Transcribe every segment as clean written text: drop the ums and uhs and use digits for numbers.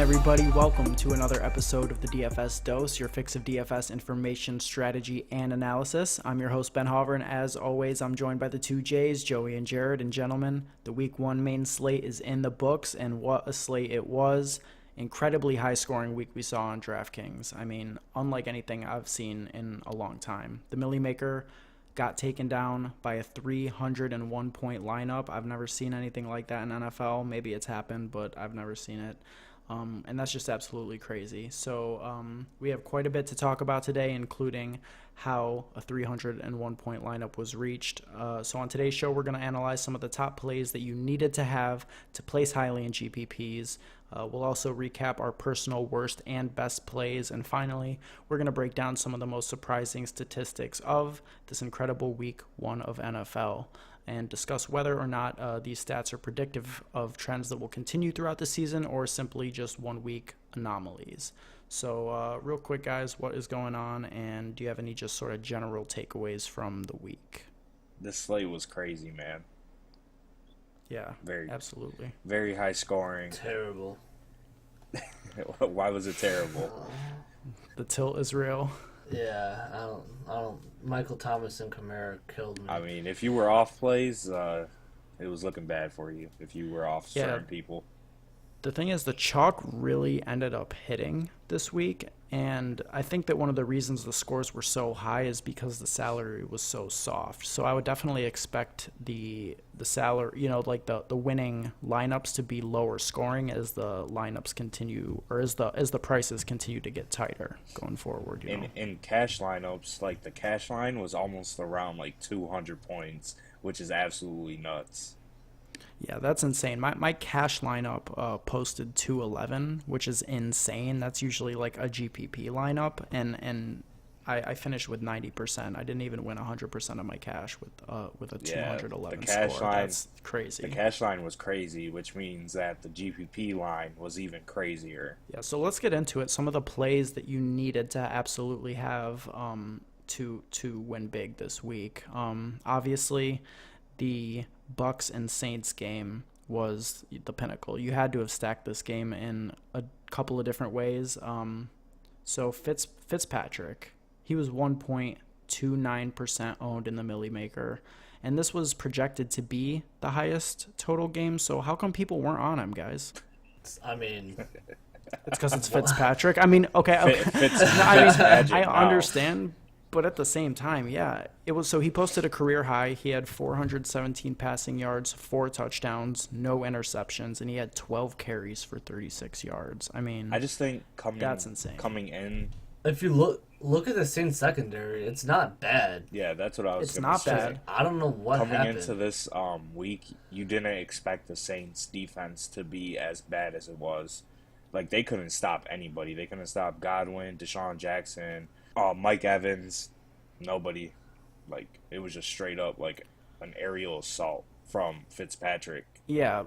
everybody? Welcome to another episode of the DFS Dose, your fix of DFS information, strategy, and analysis. I'm your host, Ben Hover, and as always, I'm joined by the two J's, Joey and Jared. And gentlemen, the Week 1 main slate is in the books, and what a slate it was. Incredibly high-scoring week we saw on DraftKings. I mean, unlike anything I've seen in a long time. The Millie Maker got taken down by a 301-point lineup. I've never seen anything like that in NFL. Maybe it's happened, but I've never seen it. And that's just absolutely crazy. So we have quite a bit to talk about today, including how a 301-point lineup was reached. So on today's show, we're going to analyze some of the top plays that you needed to have to place highly in GPPs. We'll also recap our personal worst and best plays. And finally, we're going to break down some of the most surprising statistics of this incredible Week 1 of NFL and discuss whether or not these stats are predictive of trends that will continue throughout the season or simply just 1 week anomalies. So real quick, guys, what is going on? And do you have any just sort of general takeaways from the week? This slate was crazy, man. Yeah, absolutely. Very high scoring. Terrible. Why was it terrible? The tilt is real. Yeah, I don't. Michael Thomas and Kamara killed me. I mean, if you were off plays, it was looking bad for you. If you were off certain people. The thing is, the chalk really ended up hitting this week, and I think that one of the reasons the scores were so high is because the salary was so soft. So I would definitely expect the salary, like the winning lineups to be lower scoring as the lineups continue, or as the prices continue to get tighter going forward. In cash lineups, like the cash line was almost around like 200 points, which is absolutely nuts. Yeah, that's insane. My cash lineup posted 211, which is insane. That's usually like a GPP lineup, and I finished with 90%. I didn't even win 100% of my cash with a 211 score. That's crazy. The cash line was crazy, which means that the GPP line was even crazier. Yeah, so let's get into it. Some of the plays that you needed to absolutely have to win big this week. Obviously, the Bucks and Saints game was the pinnacle. You had to have stacked this game in a couple of different ways. So Fitzpatrick, he was 1.29% owned in the Millie Maker, and this was projected to be the highest total game. So how come people weren't on him, guys? I mean, it's because it's Fitzpatrick. I mean, okay. I understand. But at the same time, yeah, it was. So he posted a career high. He had 417 passing yards, 4 touchdowns, no interceptions, and he had 12 carries for 36 yards. I mean, I just think that's insane. Coming in, if you look at the Saints secondary, it's not bad. Yeah, that's what I was. It's not say. bad. I don't know what coming happened. into this week. You didn't expect the Saints defense to be as bad as it was. Like, they couldn't stop anybody. They couldn't stop Godwin, Deshaun Jackson, Mike Evans, nobody. Like, it was just straight up like an aerial assault from Fitzpatrick. Yeah.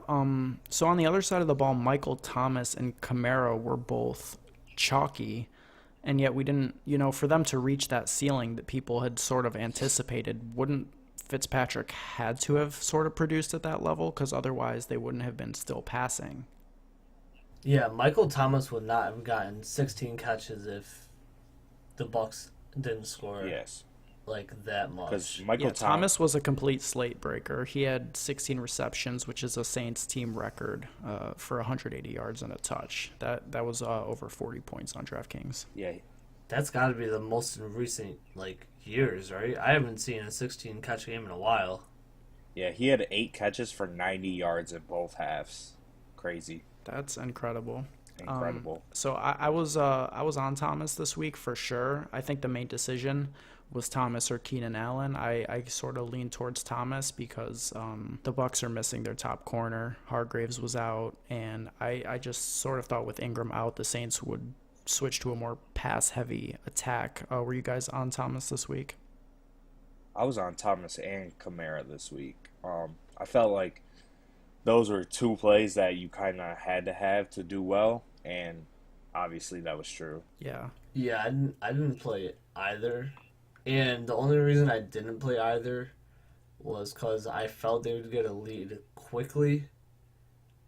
So on the other side of the ball, Michael Thomas and Kamara were both chalky, and yet we didn't. For them to reach that ceiling that people had sort of anticipated, wouldn't Fitzpatrick had to have sort of produced at that level? Because otherwise they wouldn't have been still passing. Yeah, Michael Thomas would not have gotten 16 catches if the Bucks didn't score like that much. Because Thomas was a complete slate breaker. He had 16 receptions, which is a Saints team record for 180 yards and a touch. That was over 40 points on DraftKings. Yeah, that's got to be the most in recent years, right? I haven't seen a 16 catch game in a while. Yeah, he had 8 catches for 90 yards in both halves. Crazy. That's incredible. So I was on Thomas this week for sure. I think the main decision was Thomas or Keenan Allen. I sort of leaned towards Thomas because the Bucks are missing their top corner. Hargraves was out, and I just sort of thought with Ingram out, the Saints would switch to a more pass-heavy attack. Were you guys on Thomas this week? I was on Thomas and Kamara this week. I felt like those were 2 plays that you kind of had to have to do well, and obviously that was true. Yeah. Yeah, I didn't play either, and the only reason I didn't play either was because I felt they would get a lead quickly,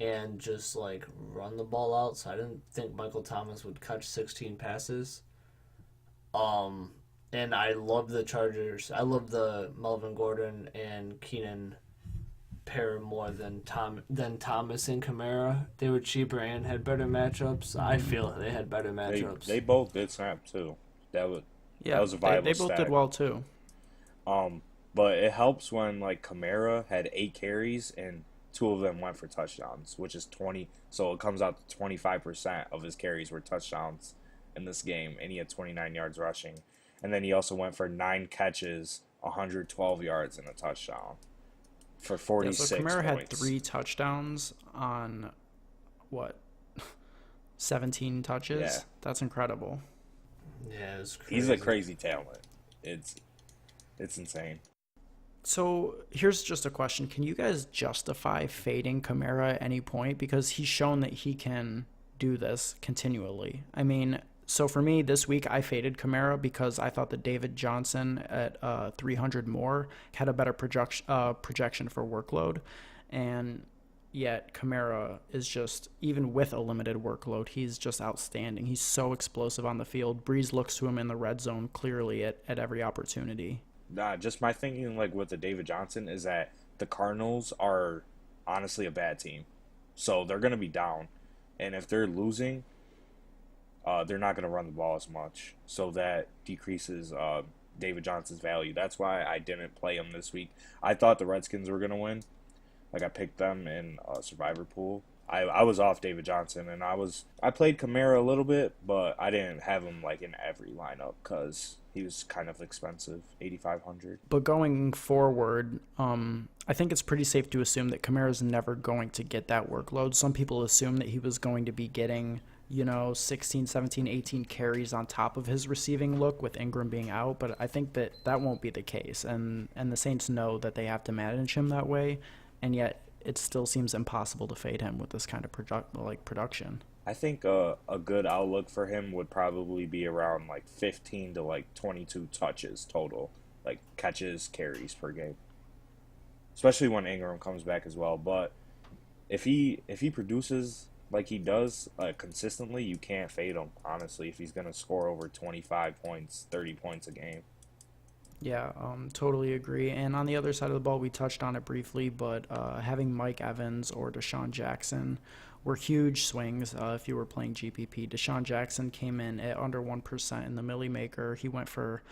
and just like run the ball out. So I didn't think Michael Thomas would catch 16 passes. And I love the Chargers. I love the Melvin Gordon and Keenan pair more than Thomas and Kamara. They were cheaper and had better matchups. I feel they had better matchups. They both did snap too. That was a viable they both stat. did well too. But it helps when like Kamara had 8 carries and 2 of them went for touchdowns, which is 20. So it comes out to 25% of his carries were touchdowns in this game, and he had 29 yards rushing. And then he also went for 9 catches, 112 yards, and a touchdown for 46 so Kamara points. had 3 touchdowns on, 17 touches? Yeah. That's incredible. Yeah, it's crazy. He's a crazy talent. It's insane. So here's just a question. Can you guys justify fading Kamara at any point? Because he's shown that he can do this continually. I mean, so for me this week I faded Kamara because I thought that David Johnson at 300 more had a better projection for workload. And yet Kamara is just, even with a limited workload, he's just outstanding. He's so explosive on the field. Breeze looks to him in the red zone clearly at every opportunity. Just my thinking, like with the David Johnson, is that the Cardinals are honestly a bad team, so they're going to be down, and if they're losing, they're not going to run the ball as much, so that decreases David Johnson's value. That's why I didn't play him this week. I thought the Redskins were going to win. Like, I picked them in a survivor pool. I was off David Johnson, and I played Kamara a little bit, but I didn't have him like in every lineup because he was kind of expensive, $8,500. But going forward, I think it's pretty safe to assume that Kamara's never going to get that workload. Some people assume that he was going to be getting, 16, 17, 18 carries on top of his receiving look with Ingram being out, but I think that won't be the case. And the Saints know that they have to manage him that way, and yet it still seems impossible to fade him with this kind of production. I think a good outlook for him would probably be around like 15 to like 22 touches total, like catches, carries per game. Especially when Ingram comes back as well. But if he produces like he does consistently, you can't fade him, honestly, if he's going to score over 25 points, 30 points a game. Yeah, totally agree. And on the other side of the ball, we touched on it briefly, but having Mike Evans or Deshaun Jackson were huge swings if you were playing GPP. Deshaun Jackson came in at under 1% in the Millie Maker. He went for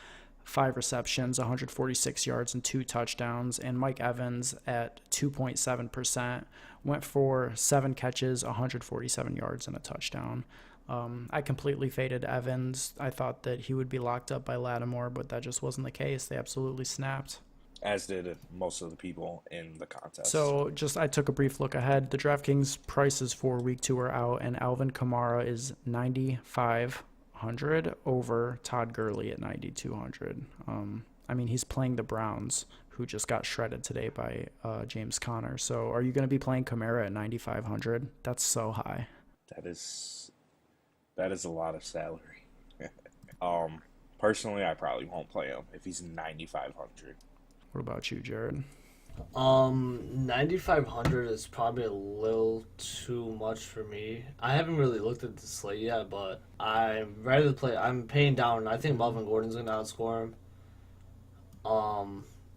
5 receptions, 146 yards, and 2 touchdowns. And Mike Evans at 2.7% went for 7 catches, 147 yards, and a touchdown. I completely faded Evans. I thought that he would be locked up by Lattimore, but that just wasn't the case. They absolutely snapped. As did most of the people in the contest. So I took a brief look ahead. The DraftKings prices for week 2 are out, and Alvin Kamara is 9,500 over Todd Gurley at 9,200. I mean, he's playing the Browns, who just got shredded today by James Conner. So are you going to be playing Kamara at 9,500? That's so high. That is a lot of salary. Personally, I probably won't play him if he's 9,500. What about you, Jared? 9,500 is probably a little too much for me. I haven't really looked at the slate yet, but I'm ready to play. I'm paying down. I think Melvin Gordon's going to outscore him.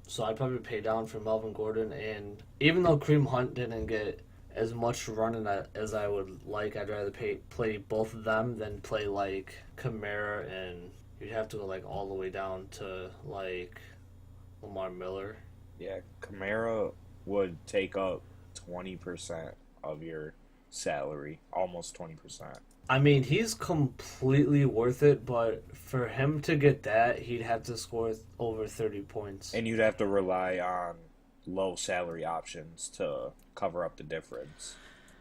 So I'd probably pay down for Melvin Gordon. And even though Kareem Hunt didn't get as much running as I would like, I'd rather play both of them than play like Kamara, and you'd have to go like all the way down to like Lamar Miller. Yeah, Kamara would take up 20% of your salary, almost 20%. I mean, he's completely worth it, but for him to get that, he'd have to score over 30 points. And you'd have to rely on low salary options to cover up the difference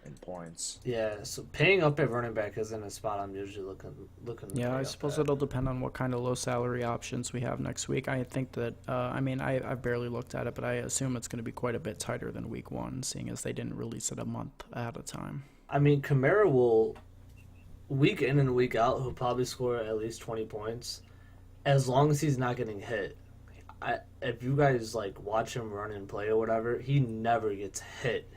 in points. Yeah, so paying up at running back isn't a spot I'm usually looking. Yeah, I suppose it'll depend on what kind of low salary options we have next week. I think that I've barely looked at it, but I assume it's going to be quite a bit tighter than week 1, seeing as they didn't release it a month ahead of time. I mean, Kamara will, week in and week out, he'll probably score at least 20 points, as long as he's not getting hit. If you guys like watch him run and play or whatever, he never gets hit.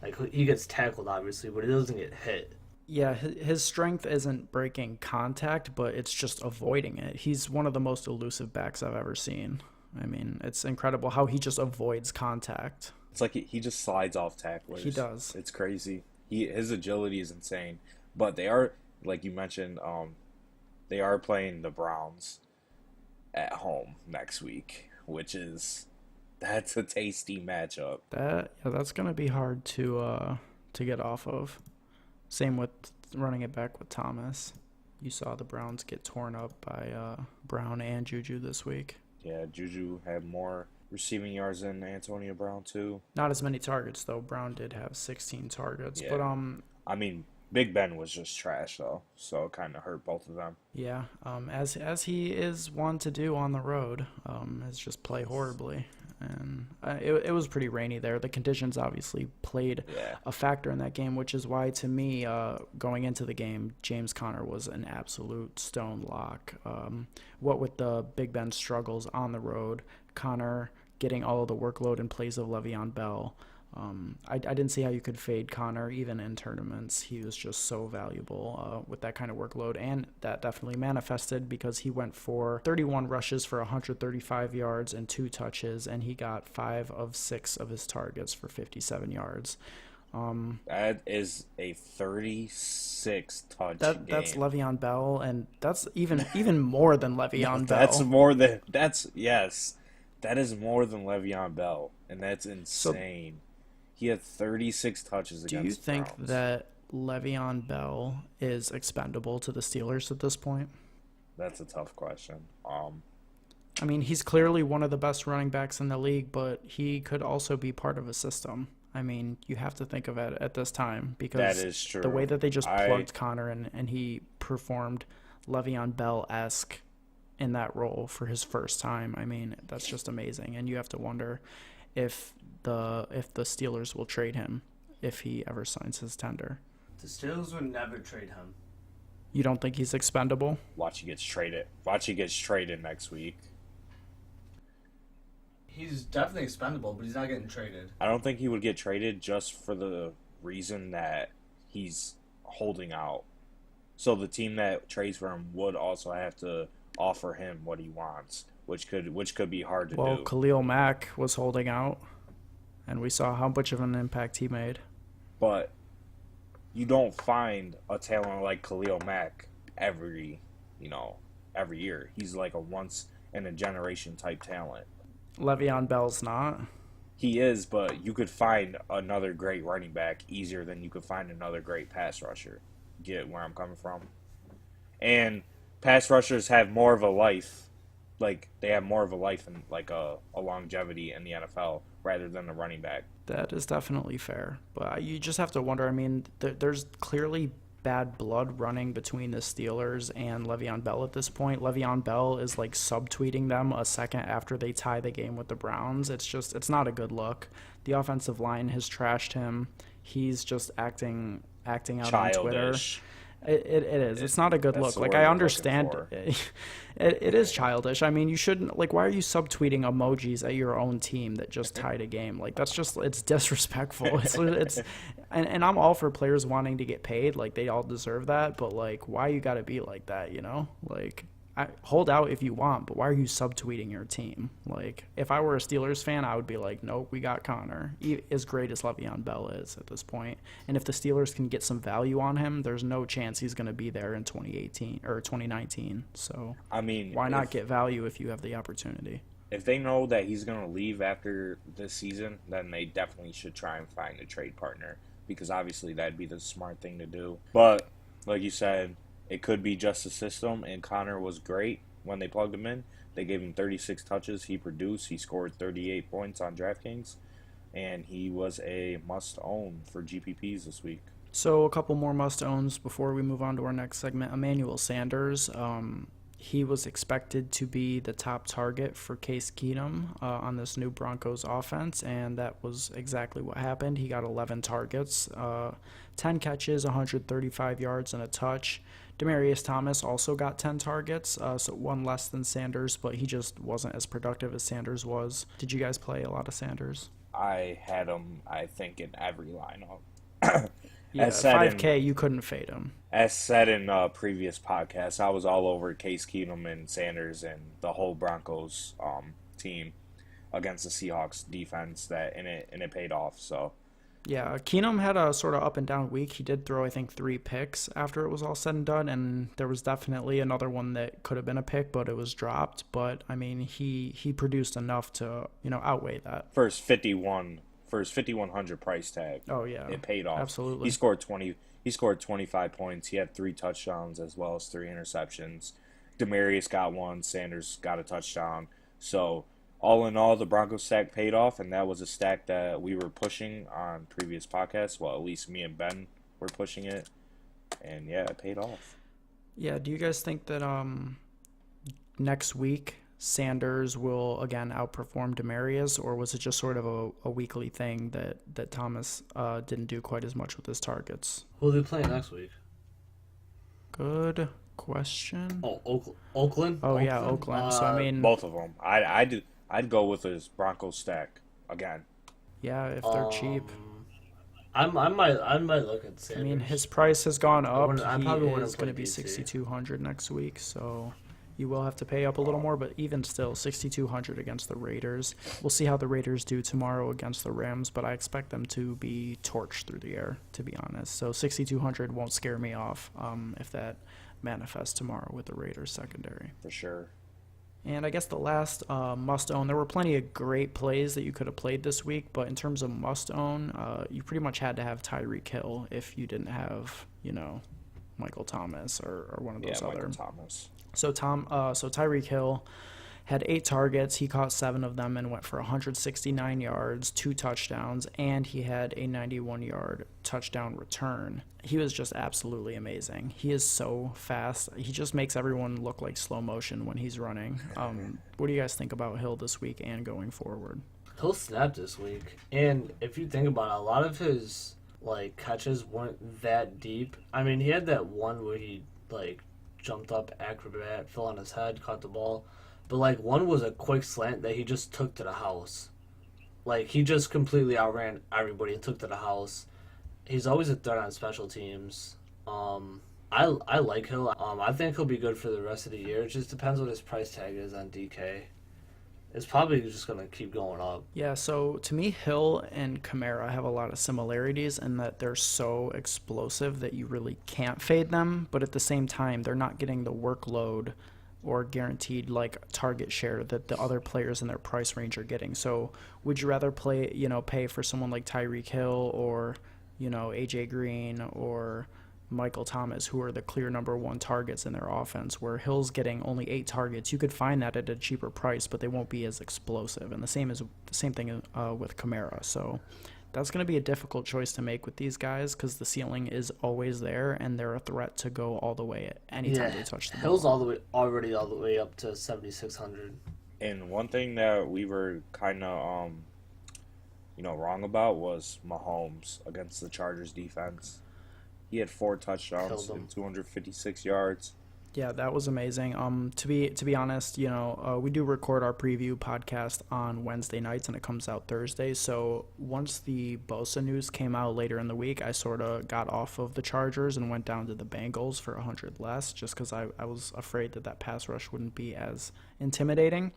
Like, he gets tackled, obviously, but he doesn't get hit. Yeah, his strength isn't breaking contact, but it's just avoiding it. He's one of the most elusive backs I've ever seen. I mean, it's incredible how he just avoids contact. It's like he just slides off tacklers. He does. It's crazy. His agility is insane. But they are, like you mentioned, they are playing the Browns at home next week, that's a tasty matchup. That's gonna be hard to get off of. Same with running it back with Thomas. You saw the Browns get torn up by Brown and Juju this week. Yeah, Juju had more receiving yards than Antonio Brown too. Not as many targets though. Brown did have 16 targets, Yeah. but I mean, Big Ben was just trash though, so it kind of hurt both of them. yeah, as he is one to do on the road, is just play horribly. And it was pretty rainy there. The conditions obviously played a factor in that game, which is why, to me, going into the game, James Conner was an absolute stone lock. What with the Big Ben struggles on the road, Conner getting all of the workload in place of Le'Veon Bell. I didn't see how you could fade Conner even in tournaments. He was just so valuable with that kind of workload, and that definitely manifested because he went for 31 rushes for 135 yards and 2 touches, and he got 5 of 6 of his targets for 57 yards. That is a 36 touch game. That's Le'Veon Bell, and that's even more than Le'Veon Bell. That is more than Le'Veon Bell, and that's insane. He had 36 touches against the Browns. Do you think that Le'Veon Bell is expendable to the Steelers at this point? That's a tough question. I mean, he's clearly one of the best running backs in the league, but he could also be part of a system. I mean, you have to think of it at this time because that is true. The way that they just plugged Conner and he performed Le'Veon Bell-esque in that role for his first time. I mean, that's just amazing. And you have to wonder if the Steelers will trade him if he ever signs his tender. The Steelers would never trade him. You don't think he's expendable? Watch he gets traded next week. He's definitely expendable, but he's not getting traded. I don't think he would get traded just for the reason that he's holding out. So the team that trades for him would also have to offer him what he wants, which could be hard to do. Well, Khalil Mack was holding out, and we saw how much of an impact he made. But you don't find a talent like Khalil Mack every year. He's like a once in a generation type talent. Le'Veon Bell's not. He is, but you could find another great running back easier than you could find another great pass rusher. Get where I'm coming from? And pass rushers have more of a life. Like, they have more of a life and like a longevity in the NFL rather than a running back. That is definitely fair. But you just have to wonder, I mean, there's clearly bad blood running between the Steelers and Le'Veon Bell at this point. Le'Veon Bell is like subtweeting them a second after they tie the game with the Browns. It's not a good look. The offensive line has trashed him. He's just acting out Childish. on Twitter. It is. It's not a good look. Like, I understand. It is childish. I mean, you shouldn't. Like, why are you subtweeting emojis at your own team that just tied a game? Like, that's just, it's disrespectful. And I'm all for players wanting to get paid. Like, they all deserve that. But, like, why you got to be like that, you know? Like, hold out if you want, but why are you subtweeting your team? Like, if I were a Steelers fan, I would be like, nope, we got Conner. As great as Le'Veon Bell is at this point. And if the Steelers can get some value on him, there's no chance he's going to be there in 2018 or 2019. So, I mean, why not get value if you have the opportunity? If they know that he's going to leave after this season, then they definitely should try and find a trade partner, because obviously that'd be the smart thing to do. But, like you said, it could be just a system, and Conner was great when they plugged him in. They gave him 36 touches. He produced. He scored 38 points on DraftKings, and he was a must-own for GPPs this week. So a couple more must-owns before we move on to our next segment. Emmanuel Sanders, he was expected to be the top target for Case Keenum on this new Broncos offense, and that was exactly what happened. He got 11 targets, 10 catches, 135 yards, and a touch. Demaryius Thomas also got 10 targets, so one less than Sanders, but he just wasn't as productive as Sanders was. Did you guys play a lot of Sanders? I had him, I think, in every lineup. Yeah, As said 5K, in you couldn't fade him. previous podcasts, I was all over Case Keenum and Sanders and the whole Broncos team against the Seahawks defense and it paid off. So Yeah, Keenum had a sort of up and down week. He did throw, I think, 3 picks after it was all said and done, and there was definitely another one that could have been a pick, but it was dropped. But I mean, he produced enough to outweigh that. first 5100 price tag. Oh yeah, It paid off. absolutely. He scored 25 points. He had 3 touchdowns as well as 3 interceptions. Demarius got 1, Sanders got a touchdown. So all in all, the Broncos stack paid off, and that was a stack that we were pushing on previous podcasts. Well, at least me and Ben were pushing it, and yeah, it paid off. Yeah, do you guys think that next week Sanders will again outperform Demarius, or was it just sort of a weekly thing that Thomas didn't do quite as much with his targets? Who are they playing next week? Good question. Oh, Oakland? Oh yeah, Oakland. So I mean, Both of them. I'd go with his Broncos stack again. yeah, if they're cheap. I might look at Sanders. I mean, his price has gone up. I He probably wouldn't is going to play be BT. 6,200 next week, so you will have to pay up a little more. But even still, 6,200 against the Raiders. We'll see how the Raiders do tomorrow against the Rams, but I expect them to be torched through the air, to be honest. So 6,200 won't scare me off if that manifests tomorrow with the Raiders secondary. For sure. And I guess the last must-own, there were plenty of great plays that you could have played this week, but in terms of must-own, you pretty much had to have Tyreek Hill if you didn't have, Michael Thomas or one of those other. Michael Thomas. So Tyreek Hill had 8 targets. He caught 7 of them and went for 169 yards, 2 touchdowns, and he had a 91-yard touchdown return. He was just absolutely amazing. He is so fast. He just makes everyone look like slow motion when he's running. What do you guys think about Hill this week and going forward? He'll snap this week. And if you think about it, a lot of his catches weren't that deep. I mean, he had that one where he jumped up, acrobat, fell on his head, caught the ball. But one was a quick slant that he just took to the house. He just completely outran everybody and took to the house. He's always a threat on special teams. I like Hill. I think he'll be good for the rest of the year. It just depends what his price tag is on DK. It's probably just going to keep going up. Yeah, so to me, Hill and Kamara have a lot of similarities in that they're so explosive that you really can't fade them, but at the same time, they're not getting the workload or guaranteed target share that the other players in their price range are getting. So would you rather pay for someone like Tyreek Hill or, AJ Green or Michael Thomas, who are the clear number 1 targets in their offense, where Hill's getting only 8 targets? You could find that at a cheaper price, but they won't be as explosive. And the same thing with Kamara. So that's going to be a difficult choice to make with these guys because the ceiling is always there and they're a threat to go all the way anytime they touch the ball. Hill's already all the way up to 7,600. And one thing that we were kind of wrong about was Mahomes against the Chargers defense. He had 4 touchdowns and 256 yards. Yeah, that was amazing. To be honest, we do record our preview podcast on Wednesday nights and it comes out Thursday. So once the Bosa news came out later in the week, I sort of got off of the Chargers and went down to the Bengals for 100 less, just because I was afraid that pass rush wouldn't be as intimidating.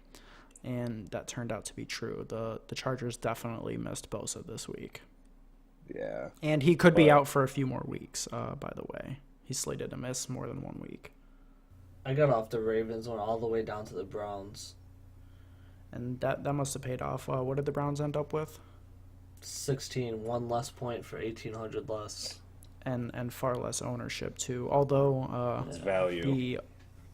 And that turned out to be true. The Chargers definitely missed Bosa this week. Yeah. And he could be out for a few more weeks, by the way. He's slated to miss more than 1 week. I got off the Ravens, went all the way down to the Browns. And that must have paid off. What did the Browns end up with? 16, 1 less point for 1,800 less. And far less ownership, too. Although It's value. the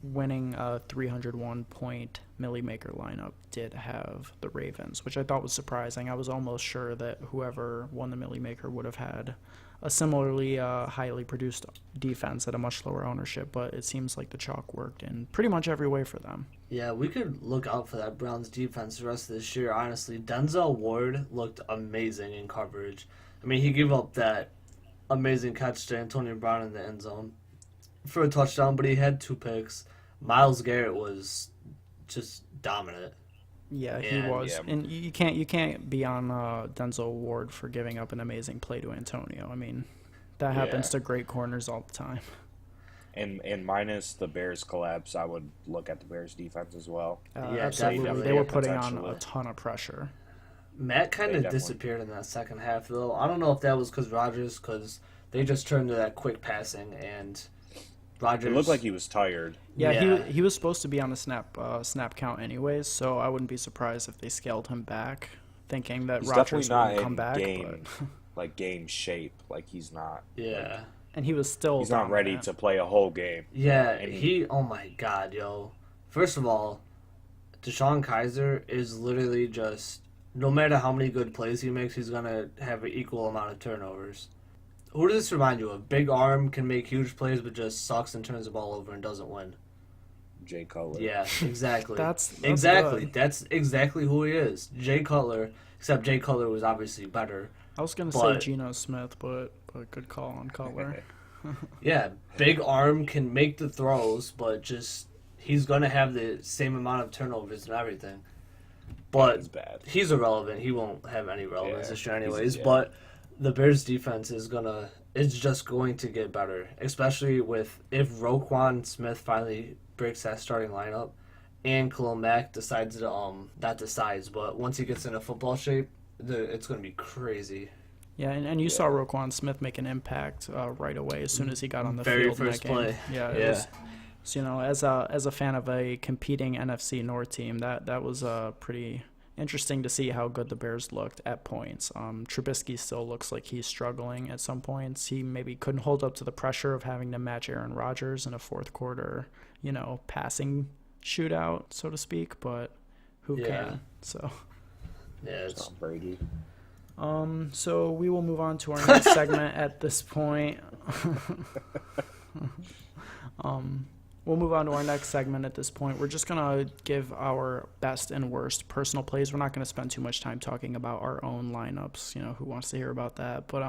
winning 301-point Millie Maker lineup did have the Ravens, which I thought was surprising. I was almost sure that whoever won the Millie Maker would have had a similarly highly produced defense at a much lower ownership, but it seems like the chalk worked in pretty much every way for them. Yeah, we could look out for that Browns defense the rest of this year, honestly. Denzel Ward looked amazing in coverage. I mean, he gave up that amazing catch to Antonio Brown in the end zone for a touchdown, but he had 2 picks. Myles Garrett was just dominant. Yeah, he And- was, Yeah. and you can't be on Denzel Ward for giving up an amazing play to Antonio. I mean, that happens Yeah. to great corners all the time. And minus the Bears collapse, I would look at the Bears defense as well. Yeah, Absolutely, definitely. they were putting on Potentially. a ton of pressure. Matt kind They of definitely- disappeared in that second half, though. I don't know if that was because they just turned to that quick passing, and Rodgers. It looked like he was tired. Yeah, Yeah. he was supposed to be on the snap count anyways, so I wouldn't be surprised if they scaled him back, thinking that He's Rodgers definitely not wouldn't come in back. game, But like game shape. Like he's not. Yeah. and he was still He's not ready dominant. to play a whole game. Yeah, And he. Oh my God, yo! First of all, Deshaun Kaiser is literally just no matter how many good plays he makes, he's gonna have an equal amount of turnovers. Who does this remind you of? Big arm can make huge plays, but just sucks and turns the ball over and doesn't win. Jay Cutler. Yeah, exactly. That's exactly. good. That's exactly who he is. Jay Cutler. Except Jay Cutler was obviously better. I was gonna say but- Geno Smith, but good call on Cutler. Yeah, big arm can make the throws, but just he's gonna have the same amount of turnovers and everything. But He's bad. he's irrelevant. He won't have any relevance Yeah, this year, he's- anyways. yeah. But the Bears' defense is just going to get better, especially with if Roquan Smith finally breaks that starting lineup, and Khalil Mack decides to not decides, but once he gets into football shape, it's going to be crazy. Yeah, and you saw Roquan Smith make an impact right away as soon as he got on the Very field first in that game. play. Yeah, Yeah. it was. So, as a fan of a competing NFC North team, that was pretty interesting to see how good the Bears looked at points. Trubisky still looks like he's struggling at some points. He maybe couldn't hold up to the pressure of having to match Aaron Rodgers in a fourth quarter, passing shootout, so to speak. But who Yeah. can? So. Yeah, it's Tom Brady. So we will move on to our next segment at this point. We'll move on to our next segment at this point. We're just going to give our best and worst personal plays. We're not going to spend too much time talking about our own lineups. Who wants to hear about that? But,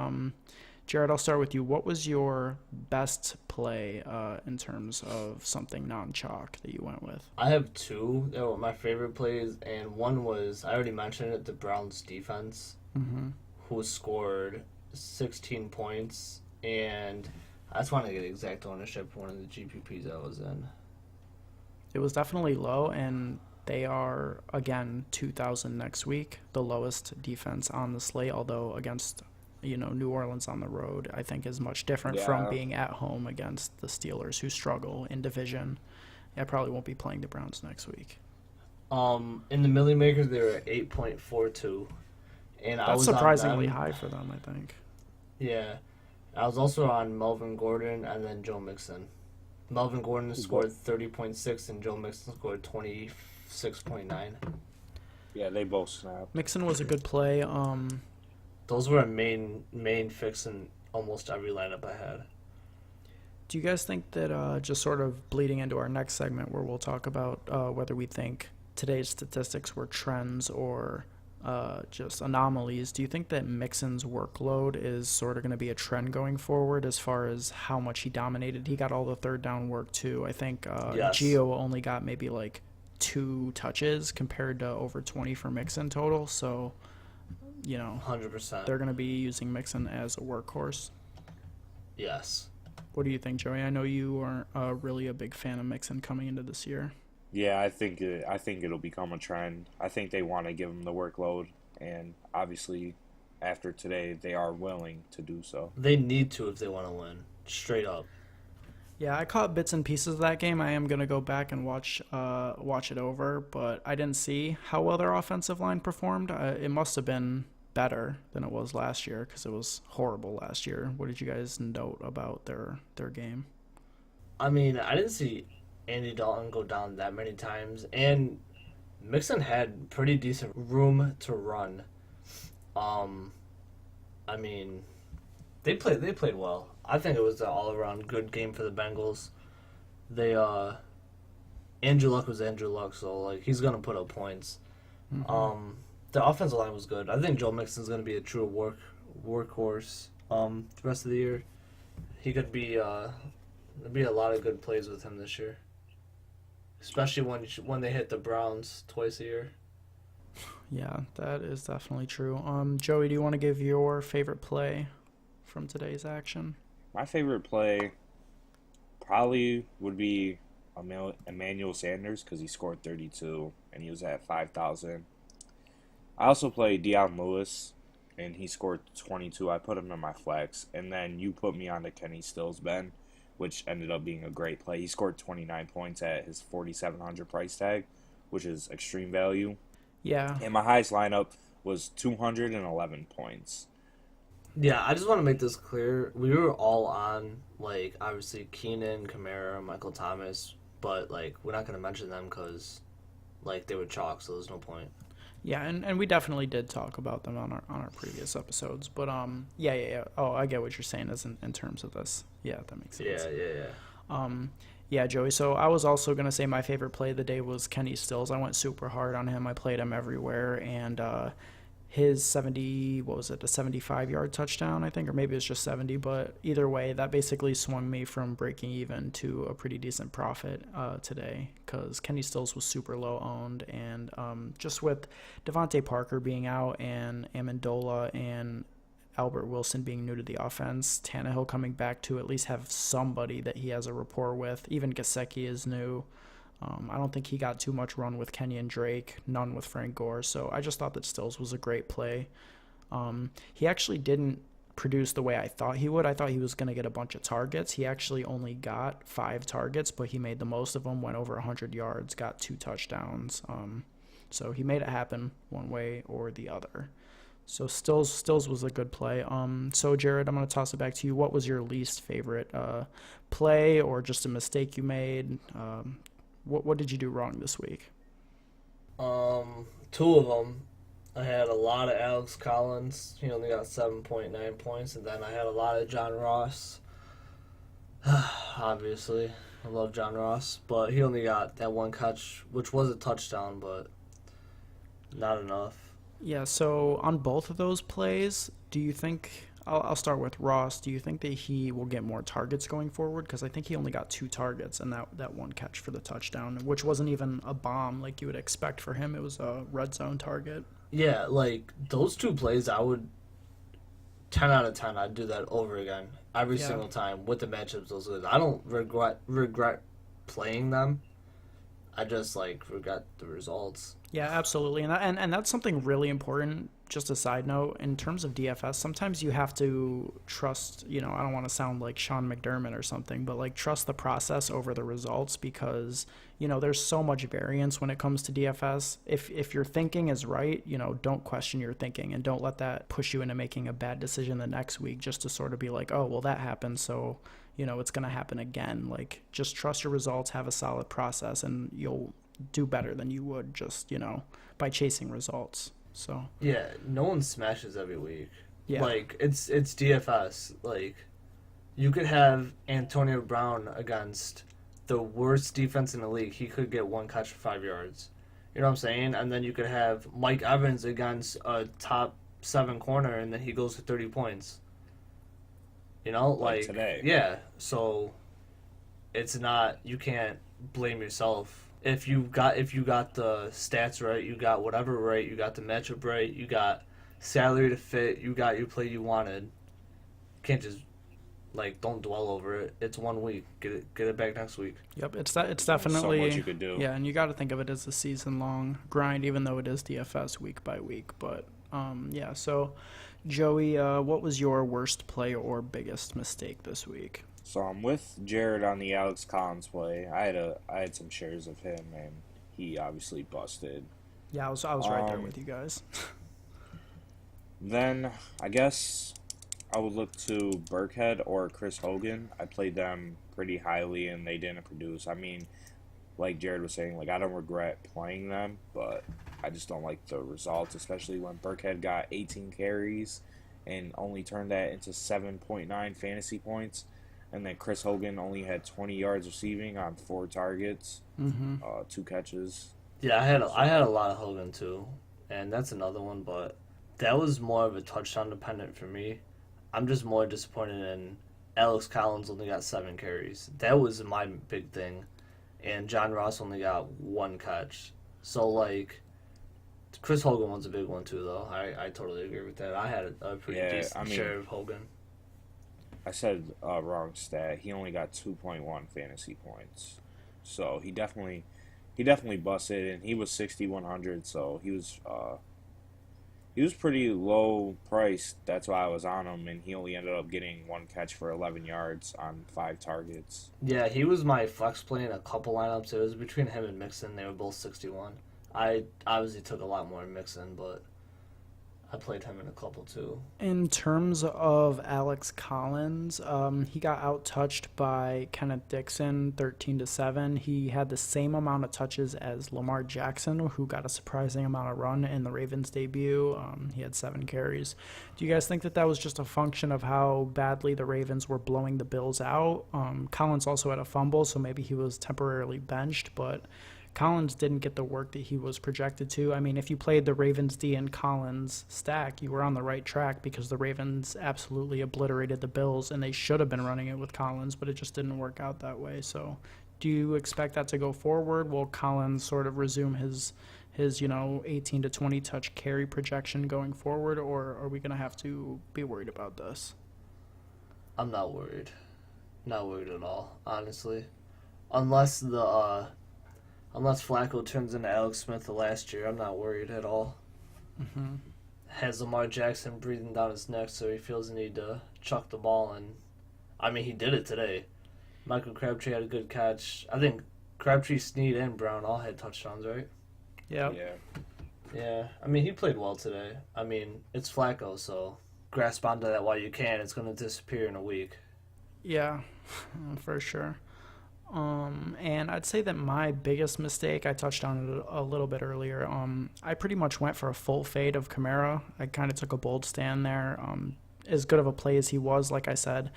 Jared, I'll start with you. What was your best play in terms of something non-chalk that you went with? I have two that were my favorite plays, and one was, I already mentioned it, the Browns defense, who scored 16 points, and I just want to get exact ownership for one of the GPPs I was in. It was definitely low, and they are, again, 2,000 next week, the lowest defense on the slate, although against New Orleans on the road, I think is much different from Yeah. being at home against the Steelers, who struggle in division. I probably won't be playing the Browns next week. In the Millie Makers, they were at 8.42. And I That's was on surprisingly them. high for them, I think. Yeah. I was also on Melvin Gordon and then Joe Mixon. Melvin Gordon scored 30.6 and Joe Mixon scored 26.9. Yeah, they both snapped. Mixon was a good play. Those were a main fix in almost every lineup I had. Do you guys think that just sort of bleeding into our next segment where we'll talk about whether we think today's statistics were trends or just anomalies, do you think that Mixon's workload is sort of going to be a trend going forward as far as how much he dominated? He got all the third down work too. I think Yes. Gio only got maybe like 2 touches compared to over 20 for Mixon total. So, 100%. they're going to be using Mixon as a workhorse. Yes. What do you think, Joey? I know you aren't really a big fan of Mixon coming into this year. Yeah, I think it'll become a trend. I think they want to give him the workload, and obviously, after today, they are willing to do so. They need to if they want to win. Straight up. Yeah, I caught bits and pieces of that game. I am gonna go back and watch it over, but I didn't see how well their offensive line performed. It must have been better than it was last year because it was horrible last year. What did you guys note about their game? I mean, I didn't see Andy Dalton go down that many times, and Mixon had pretty decent room to run. I mean, they played well. I think it was an all-around good game for the Bengals. Andrew Luck was Andrew Luck, so he's gonna put up points. The offensive line was good. I think Joe Mixon's gonna be a true workhorse the rest of the year. He could be there'll be a lot of good plays with him this year, especially when they hit the Browns twice a year. Yeah, that is definitely true. Joey, do you want to give your favorite play from today's action? My favorite play probably would be Emmanuel Sanders because he scored 32 and he was at 5,000. I also played Dion Lewis and he scored 22. I put him in my flex. And then you put me on to Kenny Stills, Ben, which ended up being a great play. He scored 29 points at his 4,700 price tag, which is extreme value. Yeah. And my highest lineup was 211 points. Yeah, I just want to make this clear. We were all on, like, obviously Keenan, Kamara, Michael Thomas, but, like, we're not going to mention them because, like, they were chalk, so there's no point. Yeah, and we definitely did talk about them on our previous episodes. But, yeah. Oh, I get what you're saying is in terms of this. Yeah, that makes sense. Yeah. Yeah, Joey, so I was also going to say my favorite play of the day was Kenny Stills. I went super hard on him. I played him everywhere, and his 75-yard touchdown, I think, or maybe it's just 70, but either way, that basically swung me from breaking even to a pretty decent profit today because Kenny Stills was super low owned, and just with Devontae Parker being out and Amendola and Albert Wilson being new to the offense, Tannehill coming back to at least have somebody that he has a rapport with. Even Gesicki is new. I don't think he got too much run with Kenyon Drake, none with Frank Gore, so I just thought that Stills was a great play. He actually didn't produce the way I thought he would. I thought he was going to get a bunch of targets. He actually only got 5 targets, but he made the most of them, went over 100 yards, got 2 touchdowns. So he made it happen one way or the other. So Stills was a good play. So Jared, I'm going to toss it back to you. What was your least favorite play or just a mistake you made? What did you do wrong this week? 2 of them. I had a lot of Alex Collins. He only got 7.9 points. And then I had a lot of John Ross. Obviously, I love John Ross. But he only got that 1 catch, which was a touchdown, but not enough. Yeah, so on both of those plays, do you think... I'll start with Ross. Do you think that he will get more targets going forward? Because I think he only got 2 targets and that 1 catch for the touchdown, which wasn't even a bomb like you would expect for him. It was a red zone target. Yeah, like, those 2 plays, I would... 10 out of 10, I'd do that over again. Every single time with the matchups those good. I don't regret playing them. I just, like, regret the results. Yeah, absolutely. And that's something really important, just a side note, in terms of DFS, sometimes you have to trust, I don't want to sound like Sean McDermott or something, but, like, trust the process over the results because, there's so much variance when it comes to DFS. If your thinking is right, don't question your thinking and don't let that push you into making a bad decision the next week just to sort of be like, oh, well, that happened, so... it's going to happen again. Like, just trust your results, have a solid process, and you'll do better than you would just, by chasing results. So yeah, no one smashes every week. Yeah. Like, it's DFS. Like, you could have Antonio Brown against the worst defense in the league. He could get 1 catch for 5 yards. You know what I'm saying? And then you could have Mike Evans against a top 7 corner, and then he goes for 30 points. Like today. Yeah, so it's not, you can't blame yourself. If you got the stats right, you got whatever right, you got the matchup right, you got salary to fit, you got your play you wanted. You can't just, like, don't dwell over it. It's 1 week. Get it back next week. Yep, it's definitely so much you could do. Yeah, and you got to think of it as a season-long grind, even though it is DFS week by week. But yeah, so Joey, what was your worst play or biggest mistake this week? So I'm with Jared on the Alex Collins play. I had some shares of him, and he obviously busted. Yeah, I was right there with you guys. Then I guess I would look to Burkhead or Chris Hogan. I played them pretty highly, and they didn't produce. I mean, like Jared was saying, like, I don't regret playing them, but I just don't like the results, especially when Burkhead got 18 carries and only turned that into 7.9 fantasy points. And then Chris Hogan only had 20 yards receiving on 4 targets, 2 catches. Yeah, I had a lot of Hogan too, and that's another one, but that was more of a touchdown dependent for me. I'm just more disappointed in Alex Collins only got 7 carries. That was my big thing. And John Ross only got 1 catch. So, like, Chris Hogan was a big one too, though. I totally agree with that. I had a pretty decent share of Hogan. I said wrong stat. He only got 2.1 fantasy points, so he definitely busted, and he was 6,100, so he was pretty low priced. That's why I was on him, and he only ended up getting one catch for 11 yards on 5 targets. Yeah, he was my flex play in a couple lineups. It was between him and Mixon. They were both 61. I obviously took a lot more Mixon, but I played him in a couple too. In terms of Alex Collins, he got out-touched by Kenneth Dixon, 13-7. He had the same amount of touches as Lamar Jackson, who got a surprising amount of run in the Ravens' debut. He had 7 carries. Do you guys think that was just a function of how badly the Ravens were blowing the Bills out? Collins also had a fumble, so maybe he was temporarily benched, but Collins didn't get the work that he was projected to. I mean, if you played the Ravens D and Collins stack, you were on the right track because the Ravens absolutely obliterated the Bills, and they should have been running it with Collins, but it just didn't work out that way. So do you expect that to go forward? Will Collins sort of resume his 18 to 20 touch carry projection going forward, or are we going to have to be worried about this? I'm not worried. Not worried at all, honestly. Unless Flacco turns into Alex Smith the last year, I'm not worried at all. Mm-hmm. Has Lamar Jackson breathing down his neck, so he feels the need to chuck the ball, and I mean, he did it today. Michael Crabtree had a good catch. I think Crabtree, Snead, and Brown all had touchdowns, right? Yep. Yeah. I mean, he played well today. I mean, it's Flacco, so grasp onto that while you can. It's going to disappear in a week. Yeah, for sure. And I'd say that my biggest mistake, I touched on it a little bit earlier, I pretty much went for a full fade of Kamara. I kind of took a bold stand there. As good of a play as he was, like I said,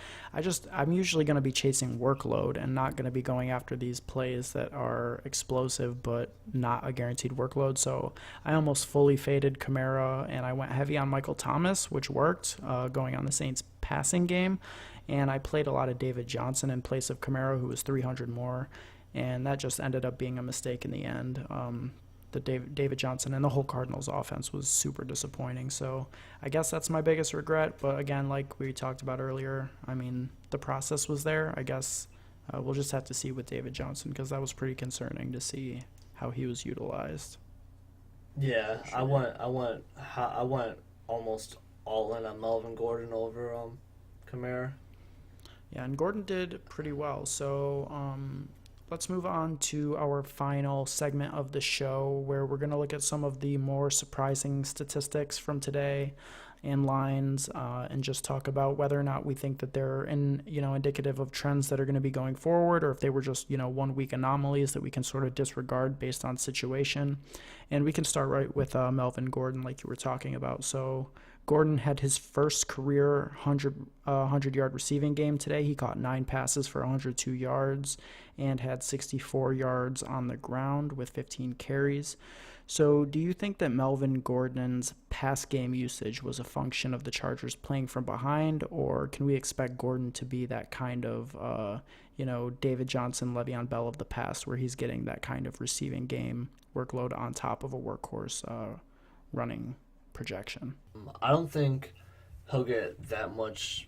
I'm usually going to be chasing workload and not going to be going after these plays that are explosive but not a guaranteed workload. So I almost fully faded Kamara, and I went heavy on Michael Thomas, which worked, going on the Saints passing game. And I played a lot of David Johnson in place of Kamara, who was 300 more, and that just ended up being a mistake in the end. The David Johnson and the whole Cardinals offense was super disappointing. So I guess that's my biggest regret. But again, like we talked about earlier, I mean, the process was there. I guess we'll just have to see with David Johnson, because that was pretty concerning to see how he was utilized. Yeah, sure. I went almost all in on Melvin Gordon over Kamara. Yeah, and Gordon did pretty well. So let's move on to our final segment of the show, where we're going to look at some of the more surprising statistics from today and lines, and just talk about whether or not we think that they're indicative of trends that are going to be going forward, or if they were just 1 week anomalies that we can sort of disregard based on situation. And we can start right with Melvin Gordon, like you were talking about. So Gordon had his first career 100-yard receiving game today. He caught 9 passes for 102 yards and had 64 yards on the ground with 15 carries. So do you think that Melvin Gordon's pass game usage was a function of the Chargers playing from behind, or can we expect Gordon to be that kind of, David Johnson, Le'Veon Bell of the past, where he's getting that kind of receiving game workload on top of a workhorse running projection? I don't think he'll get that much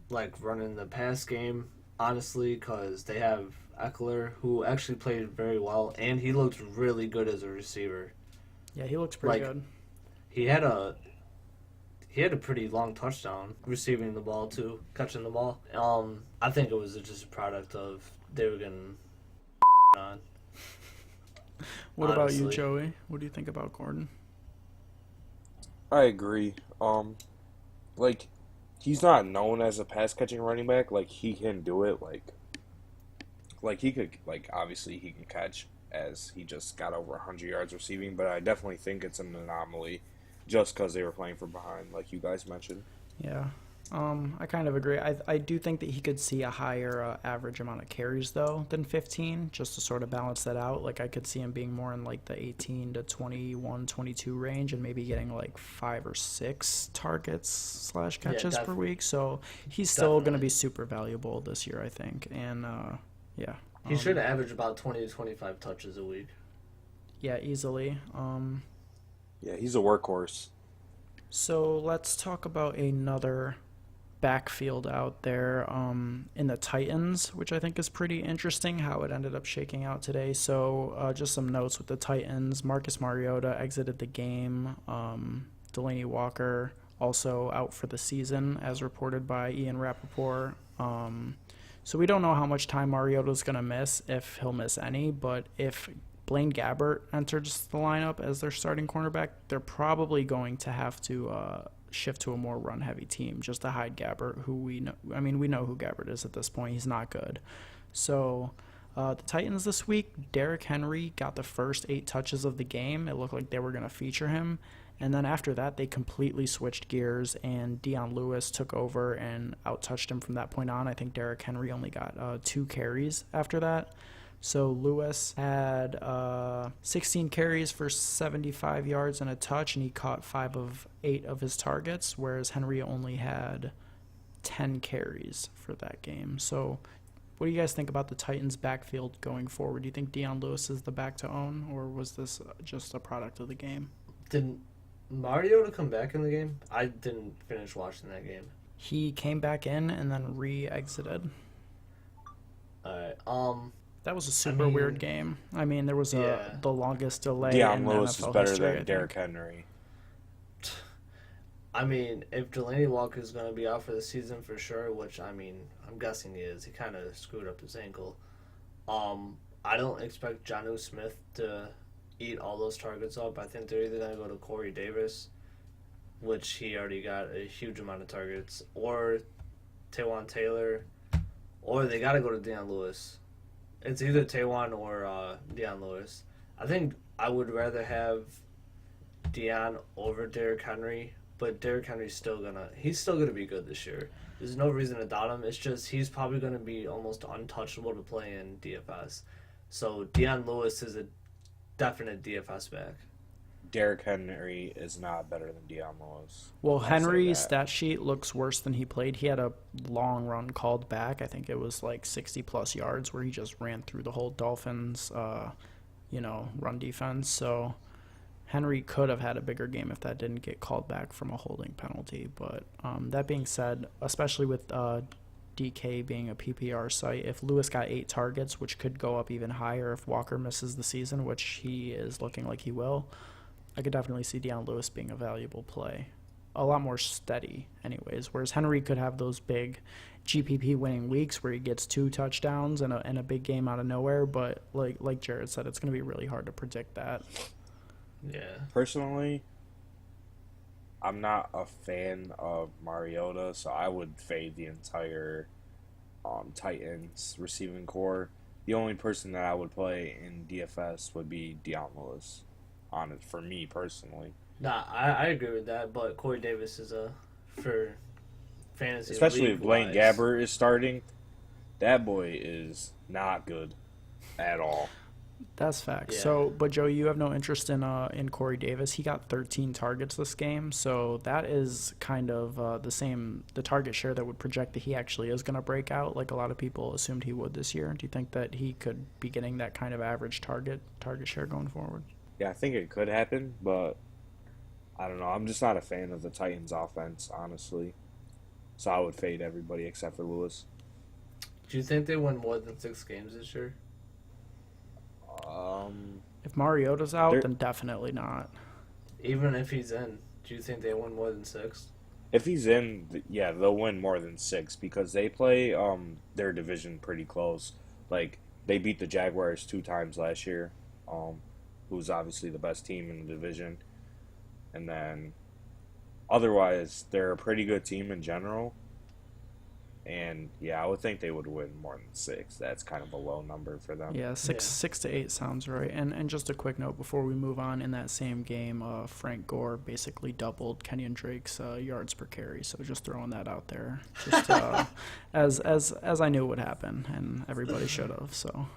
running the pass game, honestly, because they have Eckler, who actually played very well, and he looked really good as a receiver. Yeah, he looks pretty good. He had a pretty long touchdown receiving the ball too, catching the ball. I think it was just a product of they were getting on. What about you, Joey? What do you think about Gordon? I agree. He's not known as a pass catching running back. He can do it. He could, obviously he can catch, as he just got over 100 yards receiving, but I definitely think it's an anomaly just because they were playing from behind, like you guys mentioned. Yeah. I kind of agree. I do think that he could see a higher average amount of carries, though, than 15, just to sort of balance that out. I could see him being more in, the 18 to 21, 22 range, and maybe getting, 5 or 6 targets / catches per week. So he's still going to be super valuable this year, I think. And, yeah. He should average about 20 to 25 touches a week. Yeah, easily. Yeah, he's a workhorse. So let's talk about another backfield out there in the Titans, which I think is pretty interesting how it ended up shaking out today. So just some notes with the Titans. Marcus Mariota exited the game. Delaney Walker also out for the season, as reported by Ian Rappaport. So we don't know how much time Mariota's going to miss, if he'll miss any, but if Blaine Gabbert enters the lineup as their starting cornerback, they're probably going to have to shift to a more run-heavy team just to hide Gabbert, who we know. I mean, we know who Gabbert is at this point. He's not good. So the Titans this week, Derrick Henry got the first 8 touches of the game. It looked like they were going to feature him. And then after that, they completely switched gears, and Dion Lewis took over and out-touched him from that point on. I think Derrick Henry only got 2 carries after that. So Lewis had 16 carries for 75 yards and a touch, and he caught 5 of 8 of his targets, whereas Henry only had 10 carries for that game. So what do you guys think about the Titans' backfield going forward? Do you think Dion Lewis is the back to own, or was this just a product of the game? Did Mariota come back in the game? I didn't finish watching that game. He came back in and then re-exited. Alright, That was a super weird game. I mean, there was the longest delay Dion in Lewis NFL is better history, than Derrick Henry. I mean, if Delaney Walker is going to be out for the season for sure, which, I mean, I'm guessing he is. He kind of screwed up his ankle. I don't expect Jonnu Smith to eat all those targets up. I think they're either going to go to Corey Davis, which he already got a huge amount of targets, or Taywan Taylor, or they got to go to Dion Lewis. It's either Taywan or Dion Lewis. I think I would rather have Dion over Derrick Henry, but Derrick Henry's still gonna be good this year. There's no reason to doubt him. It's just he's probably gonna be almost untouchable to play in DFS. So Dion Lewis is a definite DFS back. Derrick Henry is not better than Dion Lewis. Well, Henry's stat sheet looks worse than he played. He had a long run called back. I think it was like 60-plus yards where he just ran through the whole Dolphins, run defense. So Henry could have had a bigger game if that didn't get called back from a holding penalty. But that being said, especially with DK being a PPR site, if Lewis got 8 targets, which could go up even higher if Walker misses the season, which he is looking like he will, I could definitely see Dion Lewis being a valuable play. A lot more steady anyways, whereas Henry could have those big GPP winning weeks where he gets 2 touchdowns and a big game out of nowhere, but like Jared said, it's going to be really hard to predict that. Yeah. Personally, I'm not a fan of Mariota, so I would fade the entire Titans receiving core. The only person that I would play in DFS would be Dion Lewis, on it for me personally. Nah, I agree with that, but Corey Davis is for fantasy, especially if Blaine wise. Gabbert is starting. That boy is not good at all. That's facts. Yeah. So, but Joe, you have no interest in Corey Davis. He got 13 targets this game, so that is kind of the target share that would project that he actually is going to break out, like a lot of people assumed he would this year. Do you think that he could be getting that kind of average target share going forward? Yeah, I think it could happen, but I don't know. I'm just not a fan of the Titans' offense, honestly. So I would fade everybody except for Lewis. Do you think they win more than 6 games this year? If Mariota's out, then definitely not. Even if he's in, do you think they win more than 6? If he's in, yeah, they'll win more than 6 because they play their division pretty close. Like, they beat the Jaguars 2 times last year, who's obviously the best team in the division. And then, otherwise, they're a pretty good team in general. And, yeah, I would think they would win more than 6. That's kind of a low number for them. Yeah, 6 to 8 sounds right. And just a quick note before we move on, in that same game, Frank Gore basically doubled Kenyon Drake's yards per carry. So just throwing that out there, just as I knew would happen, and everybody should have. So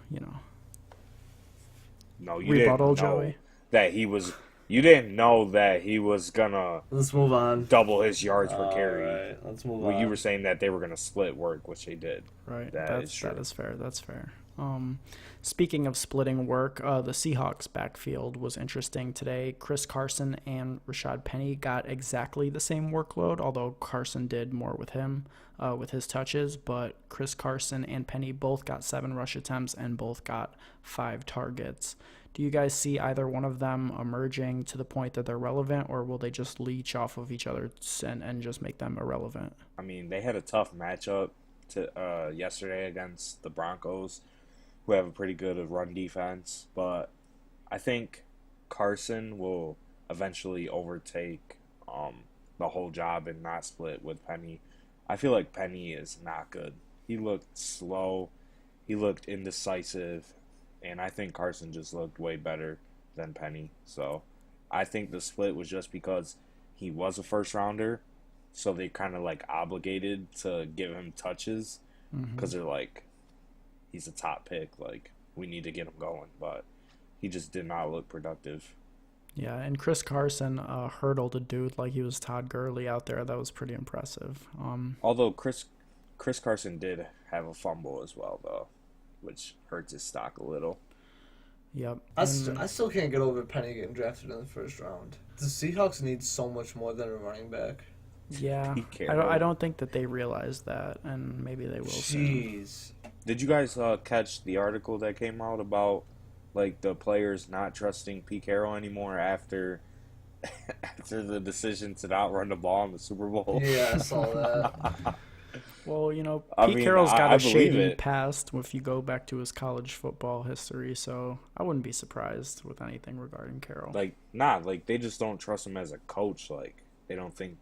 No, you rebuttal, didn't know Joey. that he was. You didn't know that he was gonna Let's move on. double his yards per All carry. right, let's move Well, on. you were saying that they were gonna split work, which they did. Right. That is true. That is fair. That's fair. Speaking of splitting work, the Seahawks backfield was interesting today. Chris Carson and Rashad Penny got exactly the same workload, although Carson did more with him, with his touches. But Chris Carson and Penny both got 7 rush attempts and both got 5 targets. Do you guys see either one of them emerging to the point that they're relevant, or will they just leech off of each other and just make them irrelevant? I mean, they had a tough matchup yesterday against the Broncos, who have a pretty good run defense. But I think Carson will eventually overtake the whole job and not split with Penny. I feel like Penny is not good. He looked slow. He looked indecisive. And I think Carson just looked way better than Penny. So I think the split was just because he was a first rounder. So they kind of like obligated to give him touches because they're like, he's a top pick. Like, we need to get him going. But he just did not look productive. Yeah, and Chris Carson hurdled a dude like he was Todd Gurley out there. That was pretty impressive. Although Chris Carson did have a fumble as well, though, which hurts his stock a little. Yep. I still can't get over Penny getting drafted in the first round. The Seahawks need so much more than a running back. Yeah, I don't think that they realize that, and maybe they will soon. Jeez. Did you guys catch the article that came out about like the players not trusting Pete Carroll anymore after the decision to not run the ball in the Super Bowl? Yeah, I saw that. Well, you know, I Pete mean, Carroll's got I a believe shady it. past if you go back to his college football history, so I wouldn't be surprised with anything regarding Carroll. Like they just don't trust him as a coach. Like, they don't think,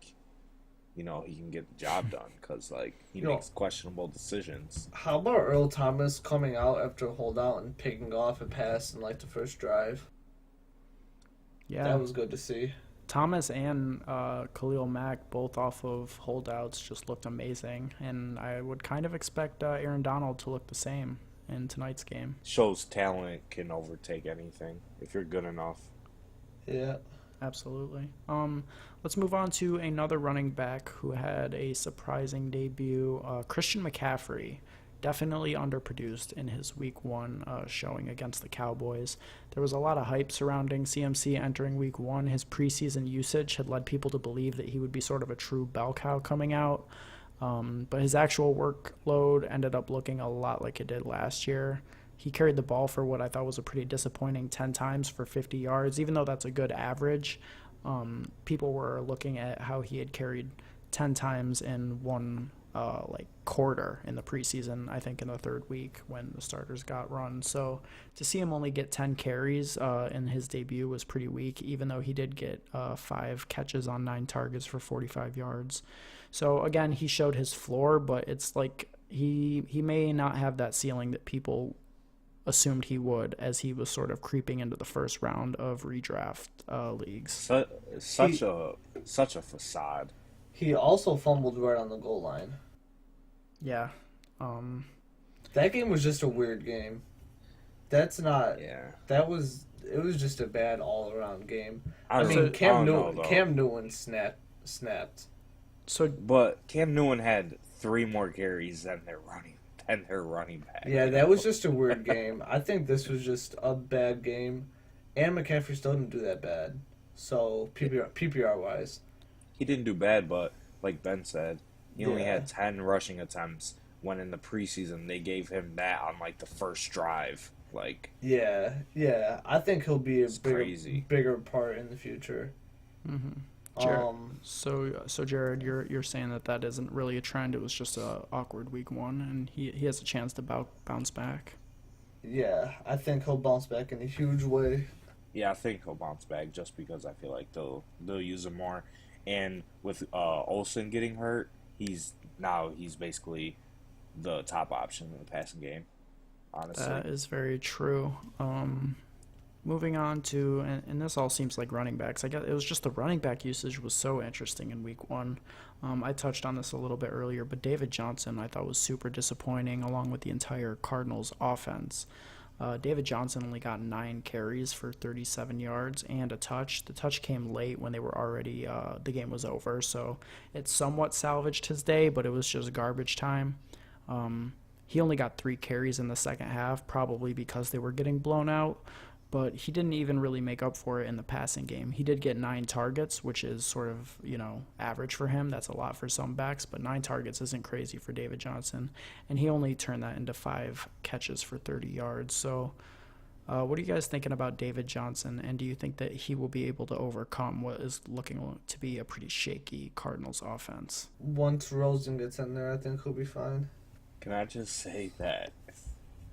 he can get the job done because, like, he makes questionable decisions. How about Earl Thomas coming out after a holdout and picking off a pass in, like, the first drive? Yeah, That was good to see. Thomas and Khalil Mack, both off of holdouts, just looked amazing, and I would kind of expect Aaron Donald to look the same in tonight's game. Shows talent can overtake anything if you're good enough. Yeah. Absolutely. Let's move on to another running back who had a surprising debut. Christian McCaffery, definitely underproduced in his Week 1 showing against the Cowboys. There was a lot of hype surrounding CMC entering Week 1. His preseason usage had led people to believe that he would be sort of a true bell cow coming out. But his actual workload ended up looking a lot like it did last year. He carried the ball for what I thought was a pretty disappointing 10 times for 50 yards, even though that's a good average. People were looking at how he had carried 10 times in one quarter in the preseason, I think in the third week when the starters got run. So to see him only get 10 carries in his debut was pretty weak, even though he did get 5 catches on 9 targets for 45 yards. So again, he showed his floor, but it's like he may not have that ceiling that people assumed he would, as he was sort of creeping into the first round of redraft leagues. Such a facade. He also fumbled right on the goal line. Yeah. That game was just a weird game. That's not... Yeah. It was just a bad all-around game. Cam Newton snapped. But Cam Newton had 3 more carries than their running back. Yeah, that was just a weird game. I think this was just a bad game. And McCaffrey still didn't do that bad. So, PPR-wise. He didn't do bad, but like Ben said, he only had 10 rushing attempts when in the preseason they gave him that on like the first drive. Like, Yeah. I think he'll be a crazy. bigger part in the future. Mm-hmm. So Jared, you're saying that isn't really a trend. It was just a awkward Week 1, and he has a chance to bounce back. Yeah, I think he'll bounce back in a huge way. Yeah, I think he'll bounce back just because I feel like they'll use him more. And with Olsen getting hurt, he's basically the top option in the passing game. Honestly, That is very true. Moving on to, and this all seems like running backs. I guess it was just the running back usage was so interesting in Week 1. I touched on this a little bit earlier, but David Johnson I thought was super disappointing, along with the entire Cardinals offense. David Johnson only got 9 carries for 37 yards and a touch. The touch came late when they were already, the game was over, so it somewhat salvaged his day, but it was just garbage time. He only got 3 carries in the second half, probably because they were getting blown out, but he didn't even really make up for it in the passing game. He did get 9 targets, which is sort of, average for him. That's a lot for some backs, but 9 targets isn't crazy for David Johnson, and he only turned that into 5 catches for 30 yards. So what are you guys thinking about David Johnson, and do you think that he will be able to overcome what is looking to be a pretty shaky Cardinals offense? Once Rosen gets in there, I think he'll be fine. Can I just say that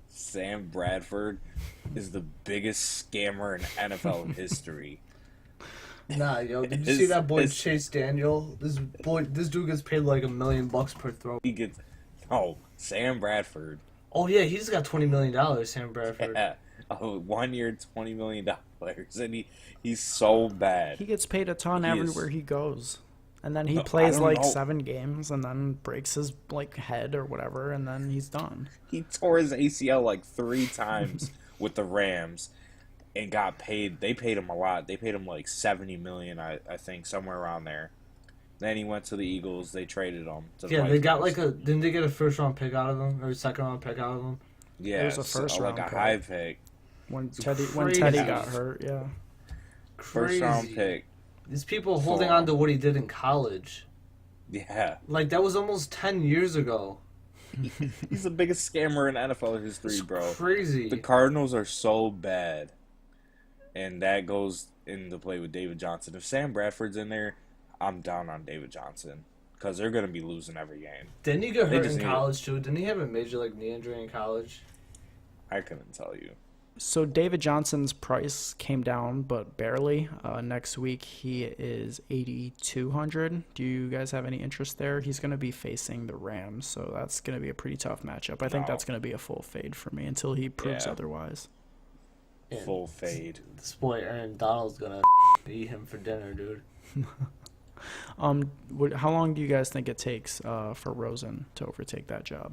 Sam Bradford is the biggest scammer in NFL history? Nah, yo, did you see that boy Chase Daniel? This dude gets paid like $1 million per throw. Sam Bradford. Oh yeah, he's got $20 million. Sam Bradford. Yeah. 1 year, $20 million, and he's so bad. He gets paid a ton everywhere he goes. And then he plays 7 games and then breaks his head or whatever, and then he's done. He tore his ACL 3 times with the Rams and got paid. They paid him a lot. They paid him $70 million, I think, somewhere around there. Then he went to the Eagles. They traded him. They got didn't they get a first round pick out of him or a second round pick out of him? Yeah, it was a first round pick. High pick. When Teddy got hurt, yeah. Crazy. First round pick. These people holding on to what he did in college. Yeah. That was almost 10 years ago. He's the biggest scammer in NFL history, bro. Crazy. The Cardinals are so bad. And that goes into play with David Johnson. If Sam Bradford's in there, I'm down on David Johnson. Because they're going to be losing every game. Didn't he get hurt in college, too? Didn't he have a major knee injury in college? I couldn't tell you. So David Johnson's price came down, but barely. Next week he is 8,200. Do you guys have any interest there? He's going to be facing the Rams, so that's going to be a pretty tough matchup. I think that's going to be a full fade for me until he proves otherwise. And full fade. This boy Aaron Donald's going to eat him for dinner, dude. How long do you guys think it takes for Rosen to overtake that job?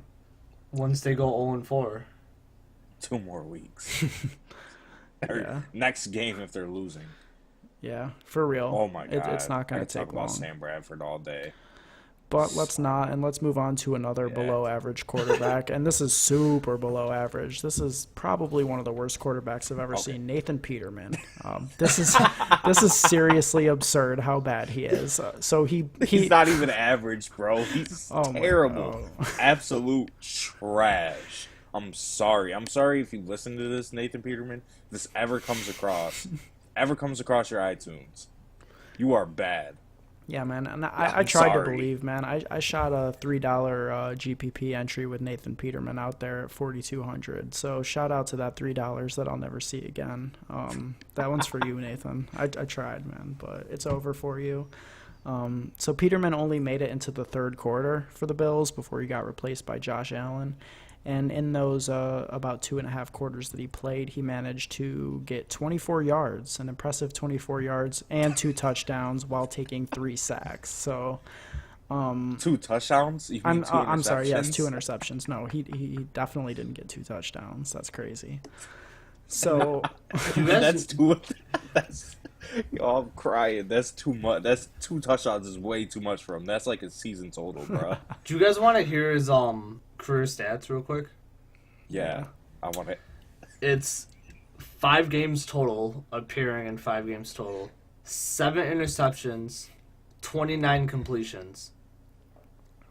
Once they go 0-4. 2 more weeks. Next game if they're losing. Yeah, for real. Oh my god. It's not going to take talk long. about Sam Bradford all day. But let's not, and let's move on to another below average quarterback. And this is super below average. This is probably one of the worst quarterbacks I've ever seen. Nathan Peterman. This is seriously absurd how bad he is. He's not even average, bro. He's terrible. Absolute trash. I'm sorry. If you listen to this, Nathan Peterman, if this ever comes across your iTunes, you are bad. Yeah, man. And I tried to believe, man. I shot a $3 GPP entry with Nathan Peterman out there at 4,200. So shout out to that $3 that I'll never see again. That one's for you, Nathan. I tried, man, but it's over for you. So Peterman only made it into the third quarter for the Bills before he got replaced by Josh Allen. And in those about 2.5 quarters that he played, he managed to get 24 yards, an impressive 24 yards, and 2 touchdowns while taking 3 sacks. So, 2 touchdowns? You mean 2 interceptions? I'm sorry, yes, 2 interceptions. No, he definitely didn't get 2 touchdowns. That's crazy. So that's I'm crying. That's too much. That's 2 touchdowns is way too much for him. That's like a season total, bro. Do you guys want to hear his career stats real quick? Yeah, I want it. It's 5 games total, appearing in 5 games total, 7 interceptions, 29 completions.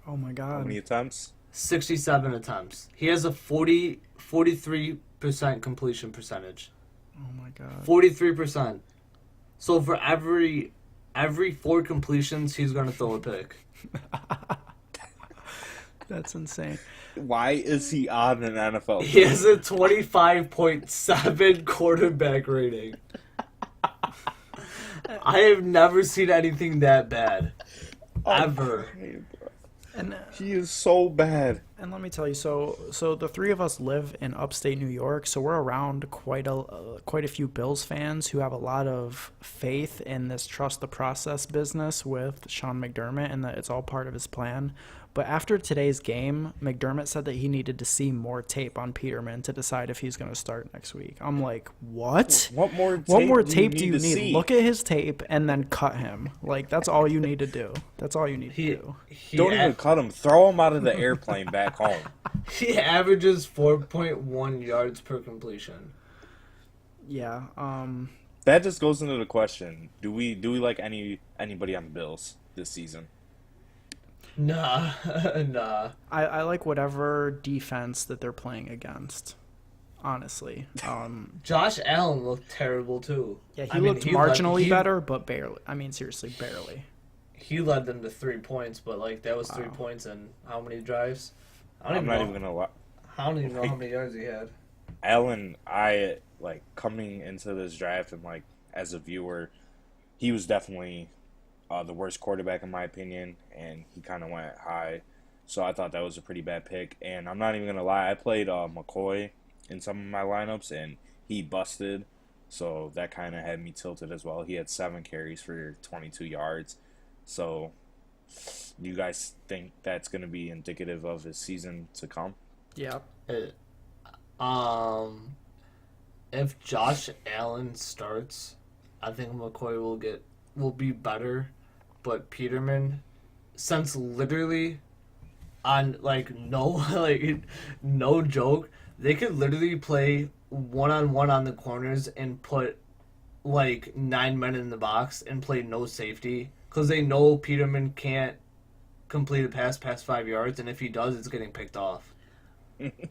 Oh my god. How many attempts? 67 attempts. He has a 43% completion percentage. Oh my god. 43%. So for every 4 completions, he's going to throw a pick. That's insane. Why is he on an NFL team? He has a 25.7 quarterback rating. I have never seen anything that bad. Ever. And he is so bad. And let me tell you, so the 3 of us live in upstate New York, so we're around quite a few Bills fans who have a lot of faith in this trust the process business with Sean McDermott, and that it's all part of his plan. But after today's game, McDermott said that he needed to see more tape on Peterman to decide if he's going to start next week. I'm like, what? What more tape do you need? See? Look at his tape and then cut him. Like, that's all you need to do. That's all you need to do. Don't even cut him. Throw him out of the airplane back home. He averages 4.1 yards per completion. Yeah. That just goes into the question: Do we like anybody on the Bills this season? Nah. I like whatever defense that they're playing against, honestly. Josh Allen looked terrible, too. Yeah, he looked marginally better, but barely. I mean, seriously, barely. He led them to 3 points, but, like, that was 3 points in how many drives? I'm not even going to lie. I don't even know how many yards he had. Allen, coming into this draft and, like, as a viewer, he was definitely the worst quarterback in my opinion, and he kind of went high. So I thought that was a pretty bad pick. And I'm not even going to lie, I played McCoy in some of my lineups, and he busted. So that kind of had me tilted as well. He had 7 carries for 22 yards. So do you guys think that's going to be indicative of his season to come? Yeah. If Josh Allen starts, I think McCoy will be better. But Peterman, since literally on no joke, they could literally play 1-on-1 on the corners and put 9 men in the box and play no safety because they know Peterman can't complete a pass past 5 yards, and if he does, it's getting picked off.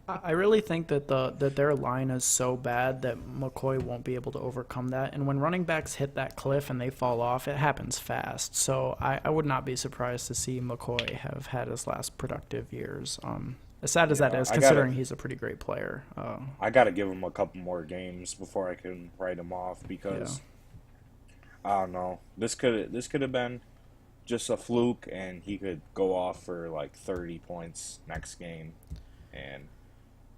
I really think that their line is so bad that McCoy won't be able to overcome that. And when running backs hit that cliff and they fall off, it happens fast. So I would not be surprised to see McCoy have had his last productive years. As sad as that is, considering he's a pretty great player. I got to give him a couple more games before I can write him off because I don't know. This could have been just a fluke, and he could go off for 30 points next game. And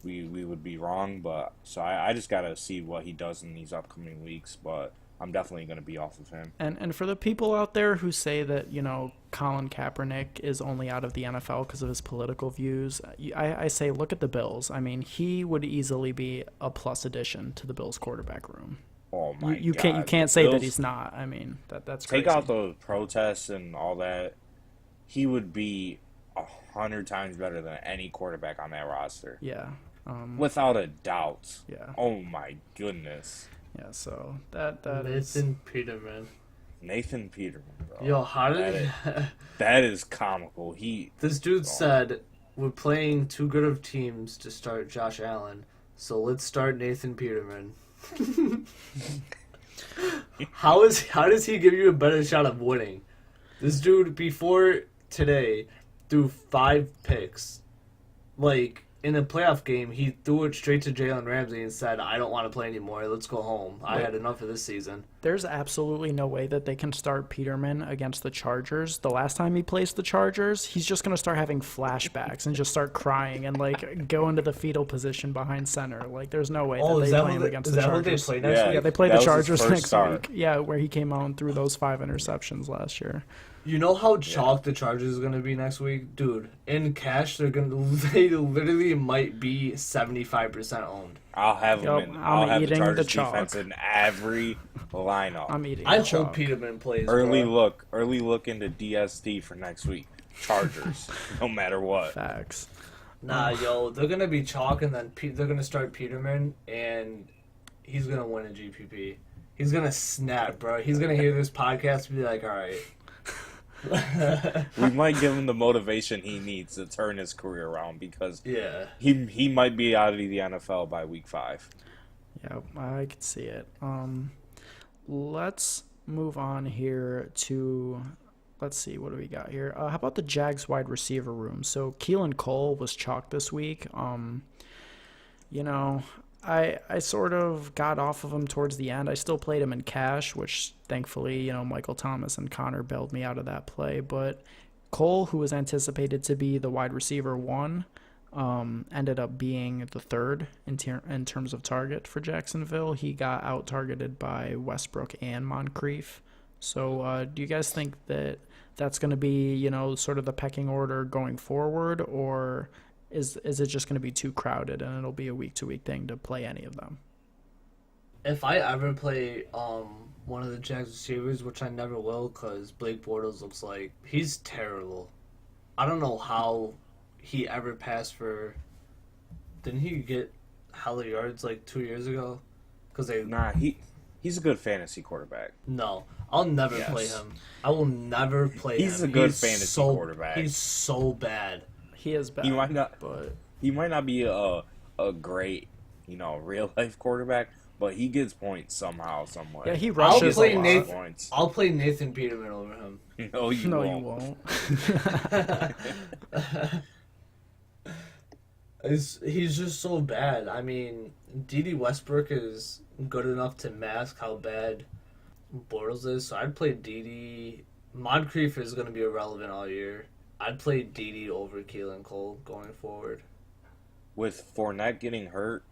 we would be wrong, but so I just gotta see what he does in these upcoming weeks. But I'm definitely gonna be off of him. And for the people out there who say that Colin Kaepernick is only out of the NFL because of his political views, I say look at the Bills. I mean, he would easily be a plus addition to the Bills quarterback room. Oh my you God. You can't say that he's not. I mean that's crazy. Take out the protests and all that. He would be 100 times better than any quarterback on that roster. Yeah. Without a doubt. Yeah. Oh my goodness. Yeah, so that Nathan Peterman. Nathan Peterman, bro. Yo, how did that is comical. This dude said we're playing too good of teams to start Josh Allen, so let's start Nathan Peterman. How does he give you a better shot of winning? This dude before today threw 5 picks. In a playoff game, he threw it straight to Jalen Ramsey and said, I don't want to play anymore. Let's go home. I had enough of this season. There's absolutely no way that they can start Peterman against the Chargers. The last time he plays the Chargers, he's just going to start having flashbacks and just start crying and go into the fetal position behind center. There's no way that they play him against the Chargers. Is that what they play next week? Yeah, they play the Chargers next week. Yeah, where he came out and threw those 5 interceptions last year. You know how chalk the Chargers is going to be next week? Dude, in cash, they literally might be 75% owned. I'll have them I'll have the Chargers defense in every lineup. I'm eating I the hope chalk. Peterman plays. Early look into DST for next week. Chargers, no matter what. Facts. Nah, yo, they're going to be chalk, and then they're going to start Peterman, and he's going to win a GPP. He's going to snap, bro. He's going to hear this podcast and be like, all right. We might give him the motivation he needs to turn his career around because he might be out of the NFL by week 5. Yeah, I could see it. Let's move on here to, let's see, what do we got here? How about the Jags wide receiver room? So Keelan Cole was chalked this week. I sort of got off of him towards the end. I still played him in cash, which thankfully, Michael Thomas and Connor bailed me out of that play. But Cole, who was anticipated to be the wide receiver 1, ended up being the 3rd in terms of target for Jacksonville. He got out-targeted by Westbrook and Moncrief. So do you guys think that that's going to be, sort of the pecking order going forward, or is it just going to be too crowded and it'll be a week-to-week thing to play any of them? If I ever play one of the Jags receivers, which I never will, because Blake Bortles looks like he's terrible. I don't know how he ever passed for. Didn't he get hella yards like 2 years ago? Because they Nah, he's a good fantasy quarterback. no, I'll never play him. I will never play him. He's a good fantasy quarterback. He's so bad. He is bad. He might not, but he might not be a great, real life quarterback, but he gets points somehow, some way. yeah, he I'll rushes play a lot. Points. I'll play Nathan Peterman over him. No, you No, won't. you won't. He's just so bad. I mean, D.D. Westbrook is good enough to mask how bad Bortles is, so I'd play D.D. Moncrief is going to be irrelevant all year. I'd play D.D. over Keelan Cole going forward. With Fournette getting hurt,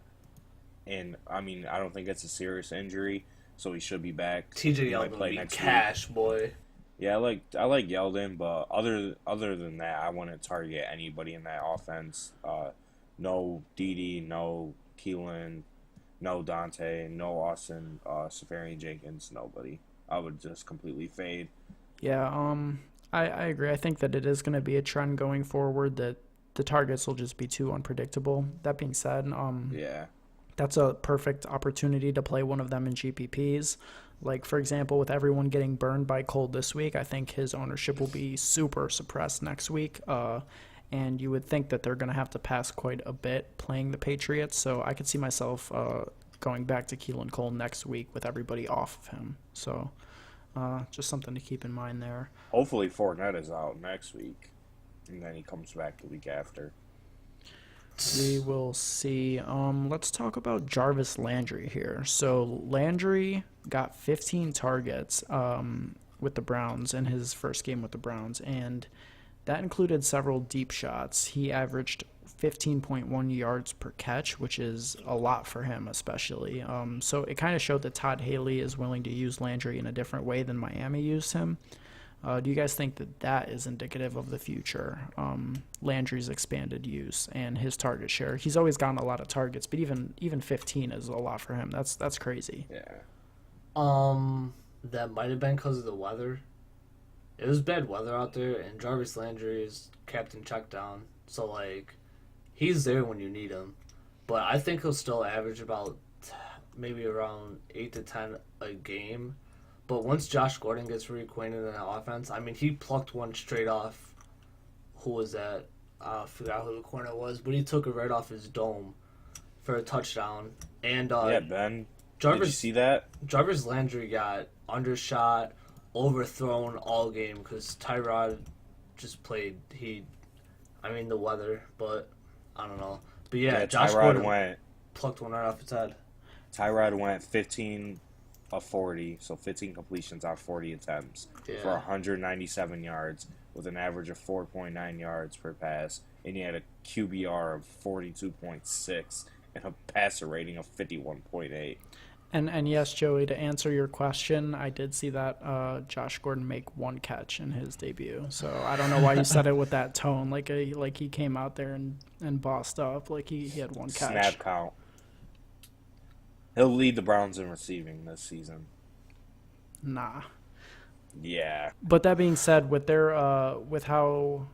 and I mean, I don't think it's a serious injury, so he should be back. T.J. He might Yeldon play would be next cash, boy. Yeah, I like Yeldon, but other than that, I wouldn't target anybody in that offense. No Dede, no Keelan, no Dante, no Austin, Safarian Jenkins, nobody. I would just completely fade. Yeah, I agree. I think that it is going to be a trend going forward that the targets will just be too unpredictable. That being said, Yeah. that's a perfect opportunity to play one of them in GPPs. Like, for example, with everyone getting burned by Cole this week, I think his ownership will be super suppressed next week. And you would think that they're going to have to pass quite a bit playing the Patriots. So I could see myself going back to Keelan Cole next week with everybody off of him. So just something to keep in mind there. Hopefully Fournette is out next week, and then he comes back the week after. We will see. Let's talk about Jarvis Landry here. So Landry got 15 targets with the Browns in his first game with the Browns, and that included several deep shots. He averaged 15.1 yards per catch, which is a lot for him, especially. So it kind of showed that Todd Haley is willing to use Landry in a different way than Miami used him. Do you guys think that that is indicative of the future? Landry's expanded use and his target share. He's always gotten a lot of targets, but even 15 is a lot for him. That's crazy. Yeah. That might have been because of the weather. It was bad weather out there, and Jarvis Landry is captain check down. So, like, he's there when you need him. But I think he'll still average about maybe around 8 to 10 a game. But once Josh Gordon gets reacquainted in that offense, I mean, he plucked one straight off. Who was that? I forgot who the corner was, but he took it right off his dome for a touchdown. And Yeah, Ben, Jarvis, did you see that? Jarvis Landry got undershot, overthrown all game because Tyrod just played. The weather, but I don't know. But yeah, Josh Gordon plucked one right off his head. Tyrod went 15 of 40, so 15 completions on 40 attempts for 197 yards with an average of 4.9 yards per pass, and he had a QBR of 42.6 and a passer rating of 51.8. And yes, Joey, to answer your question, I did see that Josh Gordon make one catch in his debut. So I don't know why you said it with that tone, like he came out there and bossed up, like he had one catch. Snap count. He'll lead the Browns in receiving this season. Nah. Yeah. But that being said, with their with how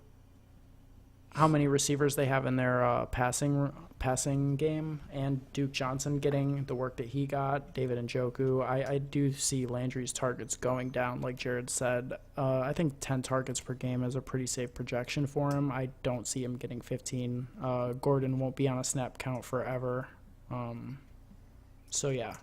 many receivers they have in their passing game, and Duke Johnson getting the work that he got, David Njoku, I do see Landry's targets going down, like Jared said. I think 10 targets per game is a pretty safe projection for him. I don't see him getting 15. Gordon won't be on a snap count forever. So, yeah.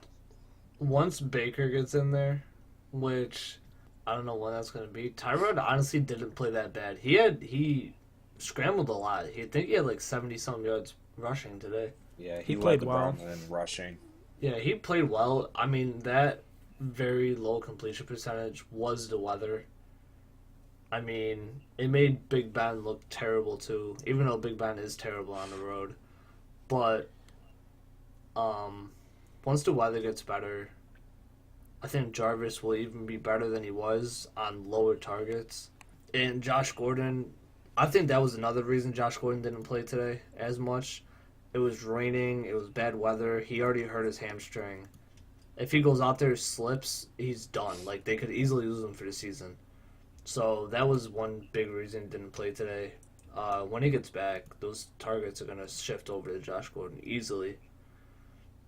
Once Baker gets in there, which I don't know when that's going to be, Tyrod honestly didn't play that bad. He scrambled a lot. I think he had like 70-something yards rushing today. Yeah, he played led the well. Browns in rushing. Yeah, he played well. I mean, that very low completion percentage was the weather. I mean, it made Big Ben look terrible too, even though Big Ben is terrible on the road. But once the weather gets better, I think Jarvis will even be better than he was on lower targets. And Josh Gordon, I think that was another reason Josh Gordon didn't play today as much. It was raining, it was bad weather, he already hurt his hamstring. If he goes out there and slips, he's done. Like, they could easily lose him for the season. So that was one big reason he didn't play today. When he gets back, those targets are going to shift over to Josh Gordon easily.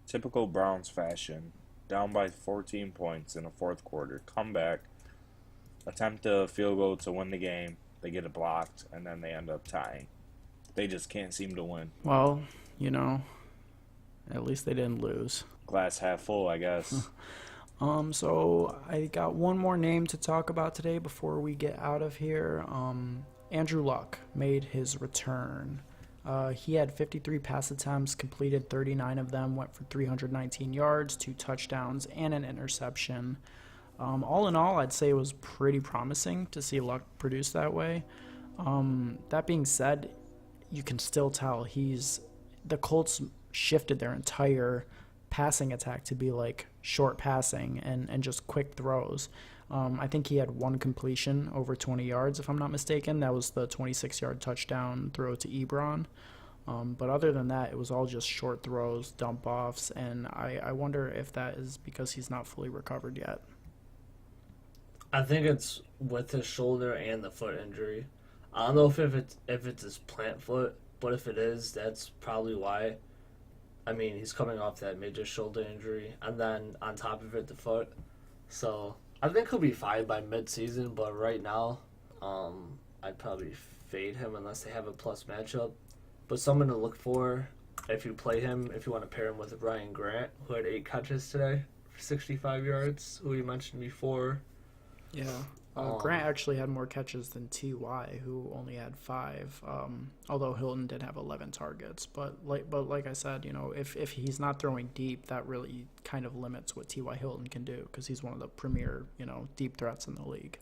Typical Browns fashion. Down by 14 points in the fourth quarter. Come back. Attempt a field goal to win the game. They get it blocked, and then they end up tying. They just can't seem to win. Well, at least they didn't lose. Glass half full, I guess. So I got one more name to talk about today before we get out of here. Andrew Luck made his return. He had 53 pass attempts, completed 39 of them, went for 319 yards, 2 touchdowns, and an interception. All in all, I'd say it was pretty promising to see Luck produce that way. That being said, you can still tell the Colts shifted their entire passing attack to be like short passing and just quick throws. I think he had one completion over 20 yards, if I'm not mistaken. That was the 26-yard touchdown throw to Ebron. But other than that, it was all just short throws, dump offs, and I wonder if that is because he's not fully recovered yet. I think it's with his shoulder and the foot injury. I don't know if it's his plant foot, but if it is, that's probably why. I mean, he's coming off that major shoulder injury, and then on top of it, the foot. So I think he'll be fine by mid-season, but right now, I'd probably fade him unless they have a plus matchup. But someone to look for if you play him, if you want to pair him with Ryan Grant, who had 8 catches today for 65 yards, who we mentioned before. Yeah. Grant actually had more catches than T.Y., who only had 5. Although Hilton did have 11 targets, but like I said, if he's not throwing deep, that really kind of limits what T.Y. Hilton can do because he's one of the premier deep threats in the league.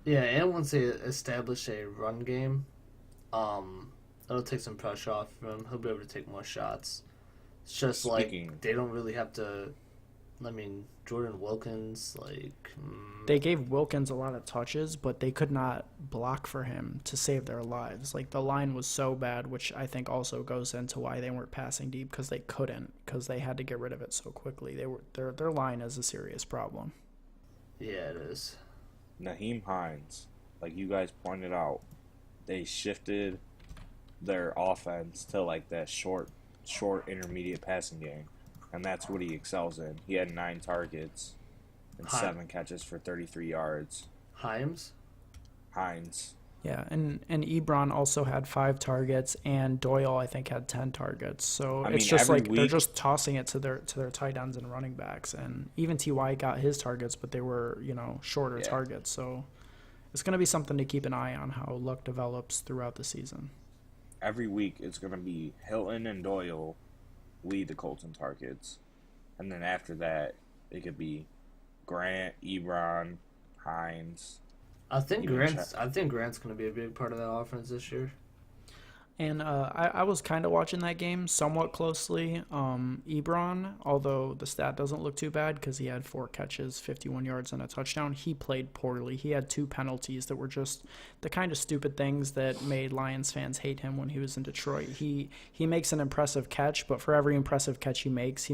Yeah, and once they establish a run game, it'll take some pressure off him. He'll be able to take more shots. It's just they don't really have to. I mean, Jordan Wilkins, They gave Wilkins a lot of touches, but they could not block for him to save their lives. The line was so bad, which I think also goes into why they weren't passing deep, because they couldn't, because they had to get rid of it so quickly. Their line is a serious problem. Yeah, it is. Nyheim Hines, like you guys pointed out, they shifted their offense to that short intermediate passing game. And that's what he excels in. He had 9 targets and 7 catches for 33 yards. Hines. Yeah, and Ebron also had 5 targets, and Doyle I think had 10 targets. So it's just they're just tossing it to their tight ends and running backs, and even Ty got his targets, but they were shorter targets. So it's going to be something to keep an eye on how Luck develops throughout the season. Every week it's going to be Hilton and Doyle lead the Colts in targets, and then after that it could be Grant, Ebron, Hines. I think Grant's going to be a big part of that offense this year. And I was kind of watching that game somewhat closely. Ebron, although the stat doesn't look too bad because he had 4 catches, 51 yards, and a touchdown, he played poorly. He had 2 penalties that were just the kind of stupid things that made Lions fans hate him when he was in Detroit. He makes an impressive catch, but for every impressive catch he makes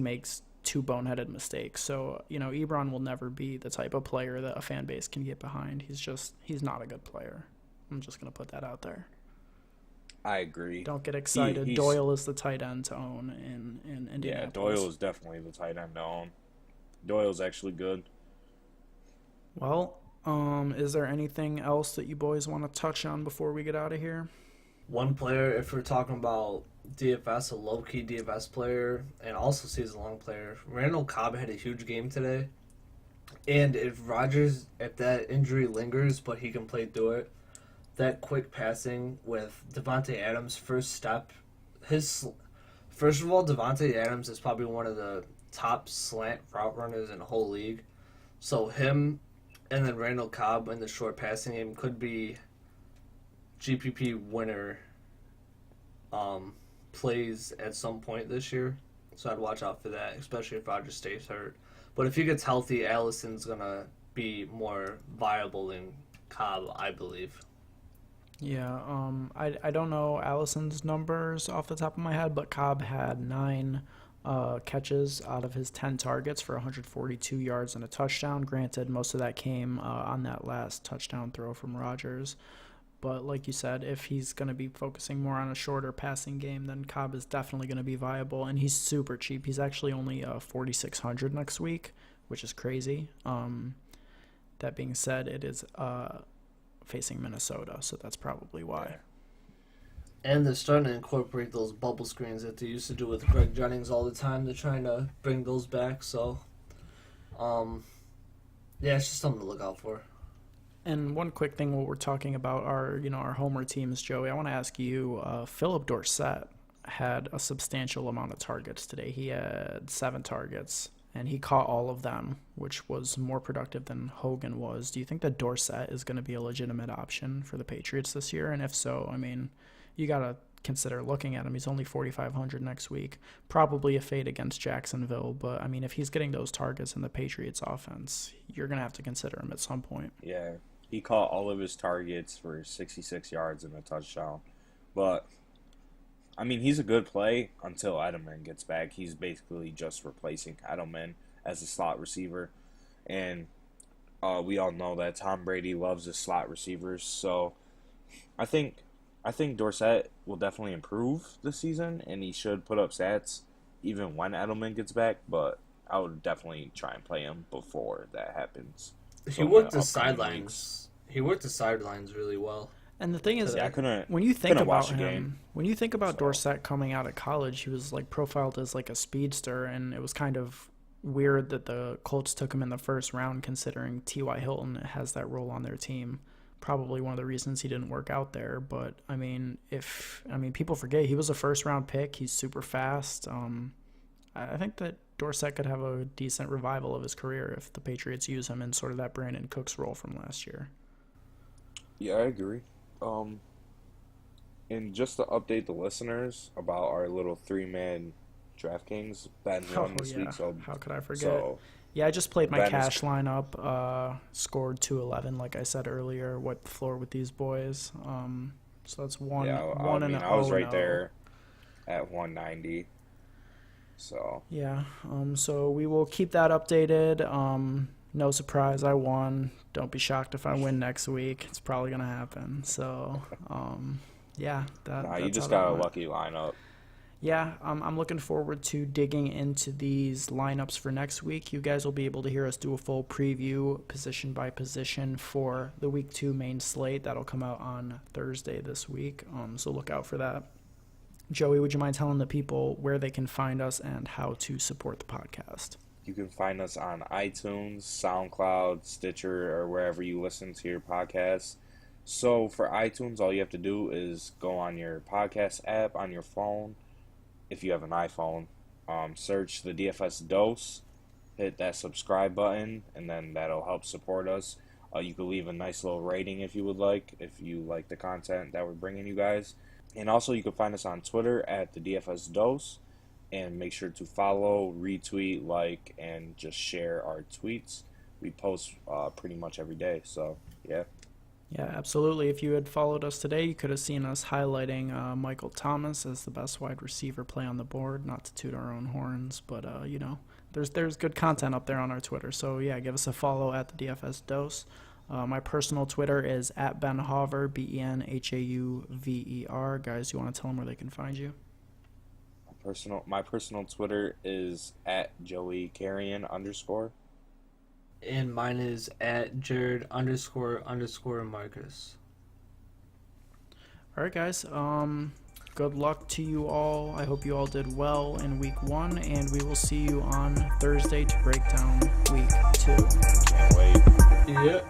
2 boneheaded mistakes. So, Ebron will never be the type of player that a fan base can get behind. He's not a good player. I'm just going to put that out there. I agree. Don't get excited. Doyle is the tight end to own in Indianapolis. Yeah, Doyle is definitely the tight end to own. Doyle's actually good. Well, is there anything else that you boys want to touch on before we get out of here? One player, if we're talking about DFS, a low-key DFS player, and also season-long player, Randall Cobb had a huge game today. And if that injury lingers, but he can play through it, that quick passing with Devontae Adams' first step. First of all, Devontae Adams is probably one of the top slant route runners in the whole league. So him and then Randall Cobb in the short passing game could be GPP winner plays at some point this year. So I'd watch out for that, especially if Rodgers stays hurt. But if he gets healthy, Allison's going to be more viable than Cobb, I believe. Yeah, I don't know Allison's numbers off the top of my head, but Cobb had 9 catches out of his 10 targets for 142 yards and a touchdown. Granted, most of that came on that last touchdown throw from Rodgers. But like you said, if he's going to be focusing more on a shorter passing game, then Cobb is definitely going to be viable, and he's super cheap. He's actually only 4,600 next week, which is crazy. That being said, it is facing Minnesota, so that's probably why. And they're starting to incorporate those bubble screens that they used to do with Greg Jennings all the time. They're trying to bring those back, so yeah, it's just something to look out for. And one quick thing while we're talking about our homer teams, Joey, I want to ask you, Philip Dorsett had a substantial amount of targets today. He had 7 targets, and he caught all of them, which was more productive than Hogan was. Do you think that Dorsett is going to be a legitimate option for the Patriots this year? And if so, I mean, you got to consider looking at him. He's only 4,500 next week. Probably a fade against Jacksonville, but, I mean, if he's getting those targets in the Patriots offense, you're going to have to consider him at some point. Yeah, he caught all of his targets for 66 yards and a touchdown. But, I mean, he's a good play until Edelman gets back. He's basically just replacing Edelman as a slot receiver. And we all know that Tom Brady loves his slot receivers. So I think Dorsett will definitely improve this season, and he should put up stats even when Edelman gets back. But I would definitely try and play him before that happens. He worked the sidelines. He worked the sidelines really well. And the thing is, yeah, when you think about him, game, when you think about Dorsett coming out of college, he was like profiled as like a speedster, and it was kind of weird that the Colts took him in the first round, considering T.Y. Hilton has that role on their team. Probably one of the reasons he didn't work out there. But I mean, people forget he was a first round pick. He's super fast. I think that Dorsett could have a decent revival of his career if the Patriots use him in sort of that Brandon Cooks role from last year. Yeah, I agree. And just to update the listeners about our little 3-man DraftKings, Ben won this week. So how could I forget? Yeah, I just played my Ben cash lineup, scored 211, like I said earlier, wiped the floor with these boys. So that's one. Yeah, I was right there at 190. So yeah, so we will keep that updated. No surprise, I won. Don't be shocked if I win next week. It's probably gonna happen. So, yeah, you just got a lucky lineup. Yeah, I'm looking forward to digging into these lineups for next week. You guys will be able to hear us do a full preview, position by position, for the Week 2 main slate. That'll come out on Thursday this week. So look out for that. Joey, would you mind telling the people where they can find us and how to support the podcast? You can find us on iTunes, SoundCloud, Stitcher, or wherever you listen to your podcasts. So for iTunes, all you have to do is go on your podcast app on your phone. If you have an iPhone, search the DFS Dose, hit that subscribe button, and then that'll help support us. You can leave a nice little rating if you would like, if you like the content that we're bringing you guys. And also you can find us on Twitter at the DFS Dose. And make sure to follow, retweet, like, and just share our tweets. We post pretty much every day, so yeah. Yeah, absolutely. If you had followed us today, you could have seen us highlighting Michael Thomas as the best wide receiver play on the board. Not to toot our own horns, but there's good content up there on our Twitter. So yeah, give us a follow at the DFS Dose. My personal Twitter is at Ben Hauver, BenHauver. Guys, you want to tell them where they can find you? My personal Twitter is at Joey Carrion _. And mine is at Jared __Marcus. All right, guys. Good luck to you all. I hope you all did well in Week 1, and we will see you on Thursday to break down Week 2. Can't wait. Yeah.